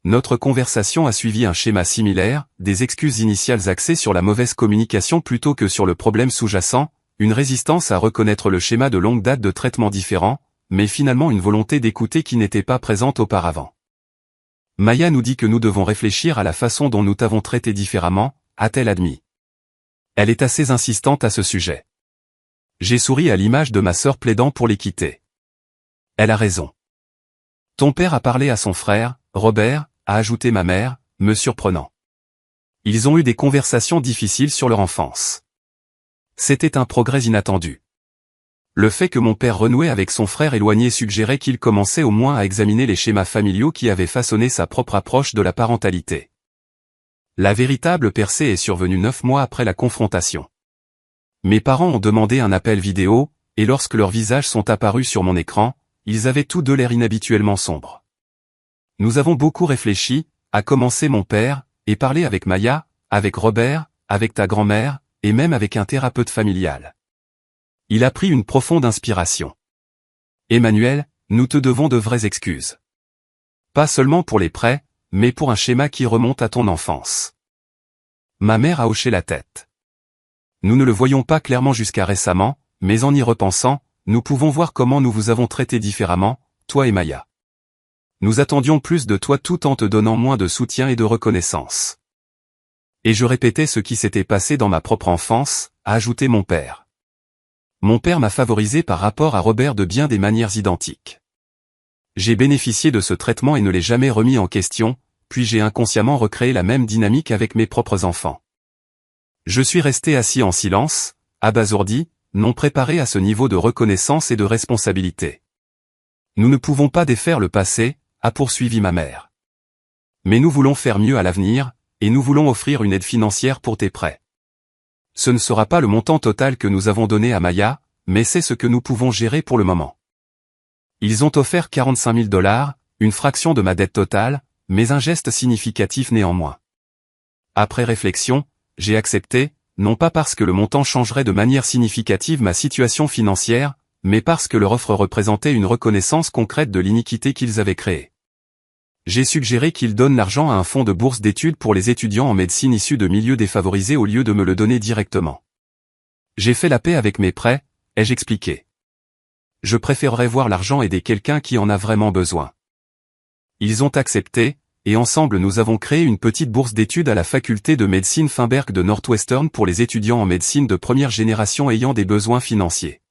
Speaker 1: Notre conversation a suivi un schéma similaire, des excuses initiales axées sur la mauvaise communication plutôt que sur le problème sous-jacent, une résistance à reconnaître le schéma de longue date de traitements différents, mais finalement une volonté d'écouter qui n'était pas présente auparavant. Maya nous dit que nous devons réfléchir à la façon dont nous t'avons traité différemment, a-t-elle admis. Elle est assez insistante à ce sujet. J'ai souri à l'image de ma sœur plaidant pour l'équité. Elle a raison. Ton père a parlé à son frère, Robert, a ajouté ma mère, me surprenant. Ils ont eu des conversations difficiles sur leur enfance. C'était un progrès inattendu. Le fait que mon père renouait avec son frère éloigné suggérait qu'il commençait au moins à examiner les schémas familiaux qui avaient façonné sa propre approche de la parentalité. La véritable percée est survenue 9 mois après la confrontation. Mes parents ont demandé un appel vidéo, et lorsque leurs visages sont apparus sur mon écran, ils avaient tous deux l'air inhabituellement sombre. Nous avons beaucoup réfléchi, a commencé mon père, et parlé avec Maya, avec Robert, avec ta grand-mère, et même avec un thérapeute familial. Il a pris une profonde inspiration. Emmanuel, nous te devons de vraies excuses. Pas seulement pour les prêts, mais pour un schéma qui remonte à ton enfance. Ma mère a hoché la tête. Nous ne le voyions pas clairement jusqu'à récemment, mais en y repensant, nous pouvons voir comment nous vous avons traité différemment, toi et Maya. Nous attendions plus de toi tout en te donnant moins de soutien et de reconnaissance. Et je répétais ce qui s'était passé dans ma propre enfance, a ajouté mon père. Mon père m'a favorisé par rapport à Robert de bien des manières identiques. J'ai bénéficié de ce traitement et ne l'ai jamais remis en question, puis j'ai inconsciemment recréé la même dynamique avec mes propres enfants. Je suis resté assis en silence, abasourdi, non préparé à ce niveau de reconnaissance et de responsabilité. Nous ne pouvons pas défaire le passé, a poursuivi ma mère. Mais nous voulons faire mieux à l'avenir, et nous voulons offrir une aide financière pour tes prêts. Ce ne sera pas le montant total que nous avons donné à Maya, mais c'est ce que nous pouvons gérer pour le moment. Ils ont offert 45 000 $, une fraction de ma dette totale, mais un geste significatif néanmoins. Après réflexion, j'ai accepté, non pas parce que le montant changerait de manière significative ma situation financière, mais parce que leur offre représentait une reconnaissance concrète de l'iniquité qu'ils avaient créée. J'ai suggéré qu'ils donnent l'argent à un fonds de bourse d'études pour les étudiants en médecine issus de milieux défavorisés au lieu de me le donner directement. J'ai fait la paix avec mes prêts, ai-je expliqué. Je préférerais voir l'argent aider quelqu'un qui en a vraiment besoin. Ils ont accepté, et ensemble nous avons créé une petite bourse d'études à la faculté de médecine Feinberg de Northwestern pour les étudiants en médecine de première génération ayant des besoins financiers.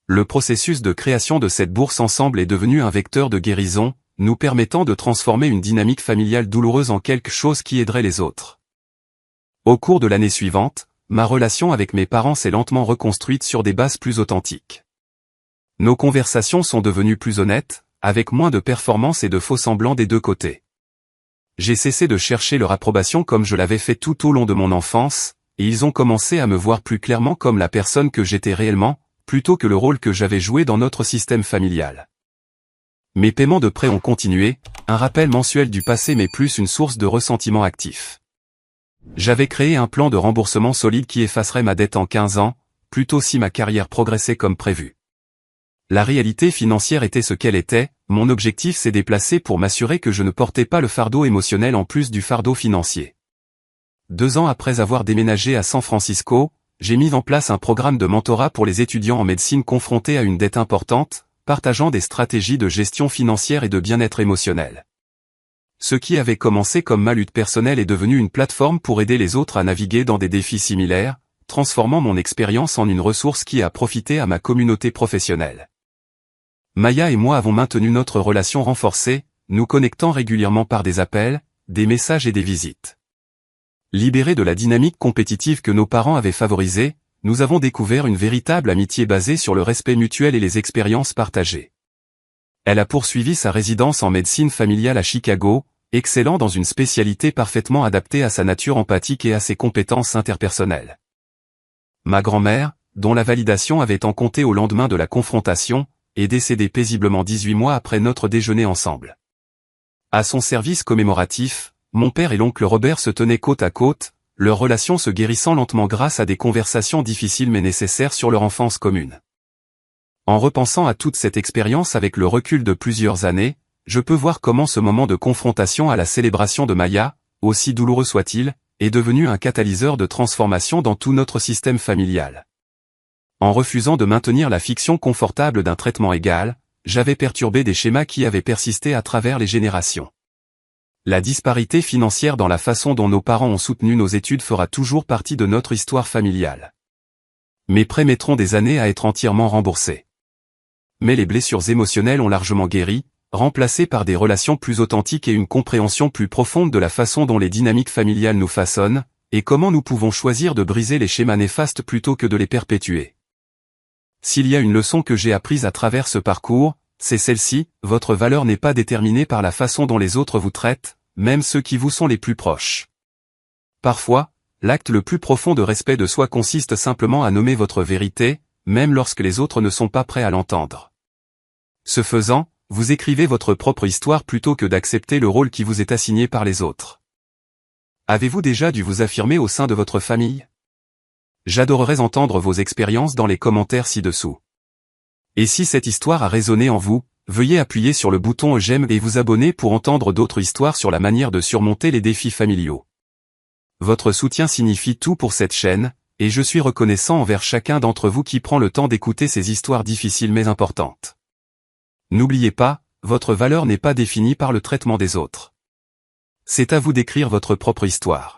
Speaker 1: Le processus de création de cette bourse ensemble est devenu un vecteur de guérison, nous permettant de transformer une dynamique familiale douloureuse en quelque chose qui aiderait les autres. Au cours de l'année suivante, ma relation avec mes parents s'est lentement reconstruite sur des bases plus authentiques. Nos conversations sont devenues plus honnêtes, avec moins de performances et de faux semblants des deux côtés. J'ai cessé de chercher leur approbation comme je l'avais fait tout au long de mon enfance, et ils ont commencé à me voir plus clairement comme la personne que j'étais réellement, plutôt que le rôle que j'avais joué dans notre système familial. Mes paiements de prêts ont continué, un rappel mensuel du passé mais plus une source de ressentiment actif. J'avais créé un plan de remboursement solide qui effacerait ma dette en 15 ans, plutôt si ma carrière progressait comme prévu. La réalité financière était ce qu'elle était, mon objectif s'est déplacé pour m'assurer que je ne portais pas le fardeau émotionnel en plus du fardeau financier. 2 ans après avoir déménagé à San Francisco, j'ai mis en place un programme de mentorat pour les étudiants en médecine confrontés à une dette importante, partageant des stratégies de gestion financière et de bien-être émotionnel. Ce qui avait commencé comme ma lutte personnelle est devenu une plateforme pour aider les autres à naviguer dans des défis similaires, transformant mon expérience en une ressource qui a profité à ma communauté professionnelle. Maya et moi avons maintenu notre relation renforcée, nous connectant régulièrement par des appels, des messages et des visites. Libérés de la dynamique compétitive que nos parents avaient favorisée, nous avons découvert une véritable amitié basée sur le respect mutuel et les expériences partagées. Elle a poursuivi sa résidence en médecine familiale à Chicago, excellant dans une spécialité parfaitement adaptée à sa nature empathique et à ses compétences interpersonnelles. Ma grand-mère, dont la validation avait tant compté au lendemain de la confrontation, est décédée paisiblement 18 mois après notre déjeuner ensemble. À son service commémoratif, mon père et l'oncle Robert se tenaient côte à côte, leur relation se guérissant lentement grâce à des conversations difficiles mais nécessaires sur leur enfance commune. En repensant à toute cette expérience avec le recul de plusieurs années, je peux voir comment ce moment de confrontation à la célébration de Maya, aussi douloureux soit-il, est devenu un catalyseur de transformation dans tout notre système familial. En refusant de maintenir la fiction confortable d'un traitement égal, j'avais perturbé des schémas qui avaient persisté à travers les générations. La disparité financière dans la façon dont nos parents ont soutenu nos études fera toujours partie de notre histoire familiale. Mes prêts mettront des années à être entièrement remboursés. Mais les blessures émotionnelles ont largement guéri, remplacées par des relations plus authentiques et une compréhension plus profonde de la façon dont les dynamiques familiales nous façonnent, et comment nous pouvons choisir de briser les schémas néfastes plutôt que de les perpétuer. S'il y a une leçon que j'ai apprise à travers ce parcours, c'est celle-ci, votre valeur n'est pas déterminée par la façon dont les autres vous traitent, même ceux qui vous sont les plus proches. Parfois, l'acte le plus profond de respect de soi consiste simplement à nommer votre vérité, même lorsque les autres ne sont pas prêts à l'entendre. Ce faisant, vous écrivez votre propre histoire plutôt que d'accepter le rôle qui vous est assigné par les autres. Avez-vous déjà dû vous affirmer au sein de votre famille? J'adorerais entendre vos expériences dans les commentaires ci-dessous. Et si cette histoire a résonné en vous, veuillez appuyer sur le bouton j'aime et vous abonner pour entendre d'autres histoires sur la manière de surmonter les défis familiaux. Votre soutien signifie tout pour cette chaîne, et je suis reconnaissant envers chacun d'entre vous qui prend le temps d'écouter ces histoires difficiles mais importantes. N'oubliez pas, votre valeur n'est pas définie par le traitement des autres. C'est à vous d'écrire votre propre histoire.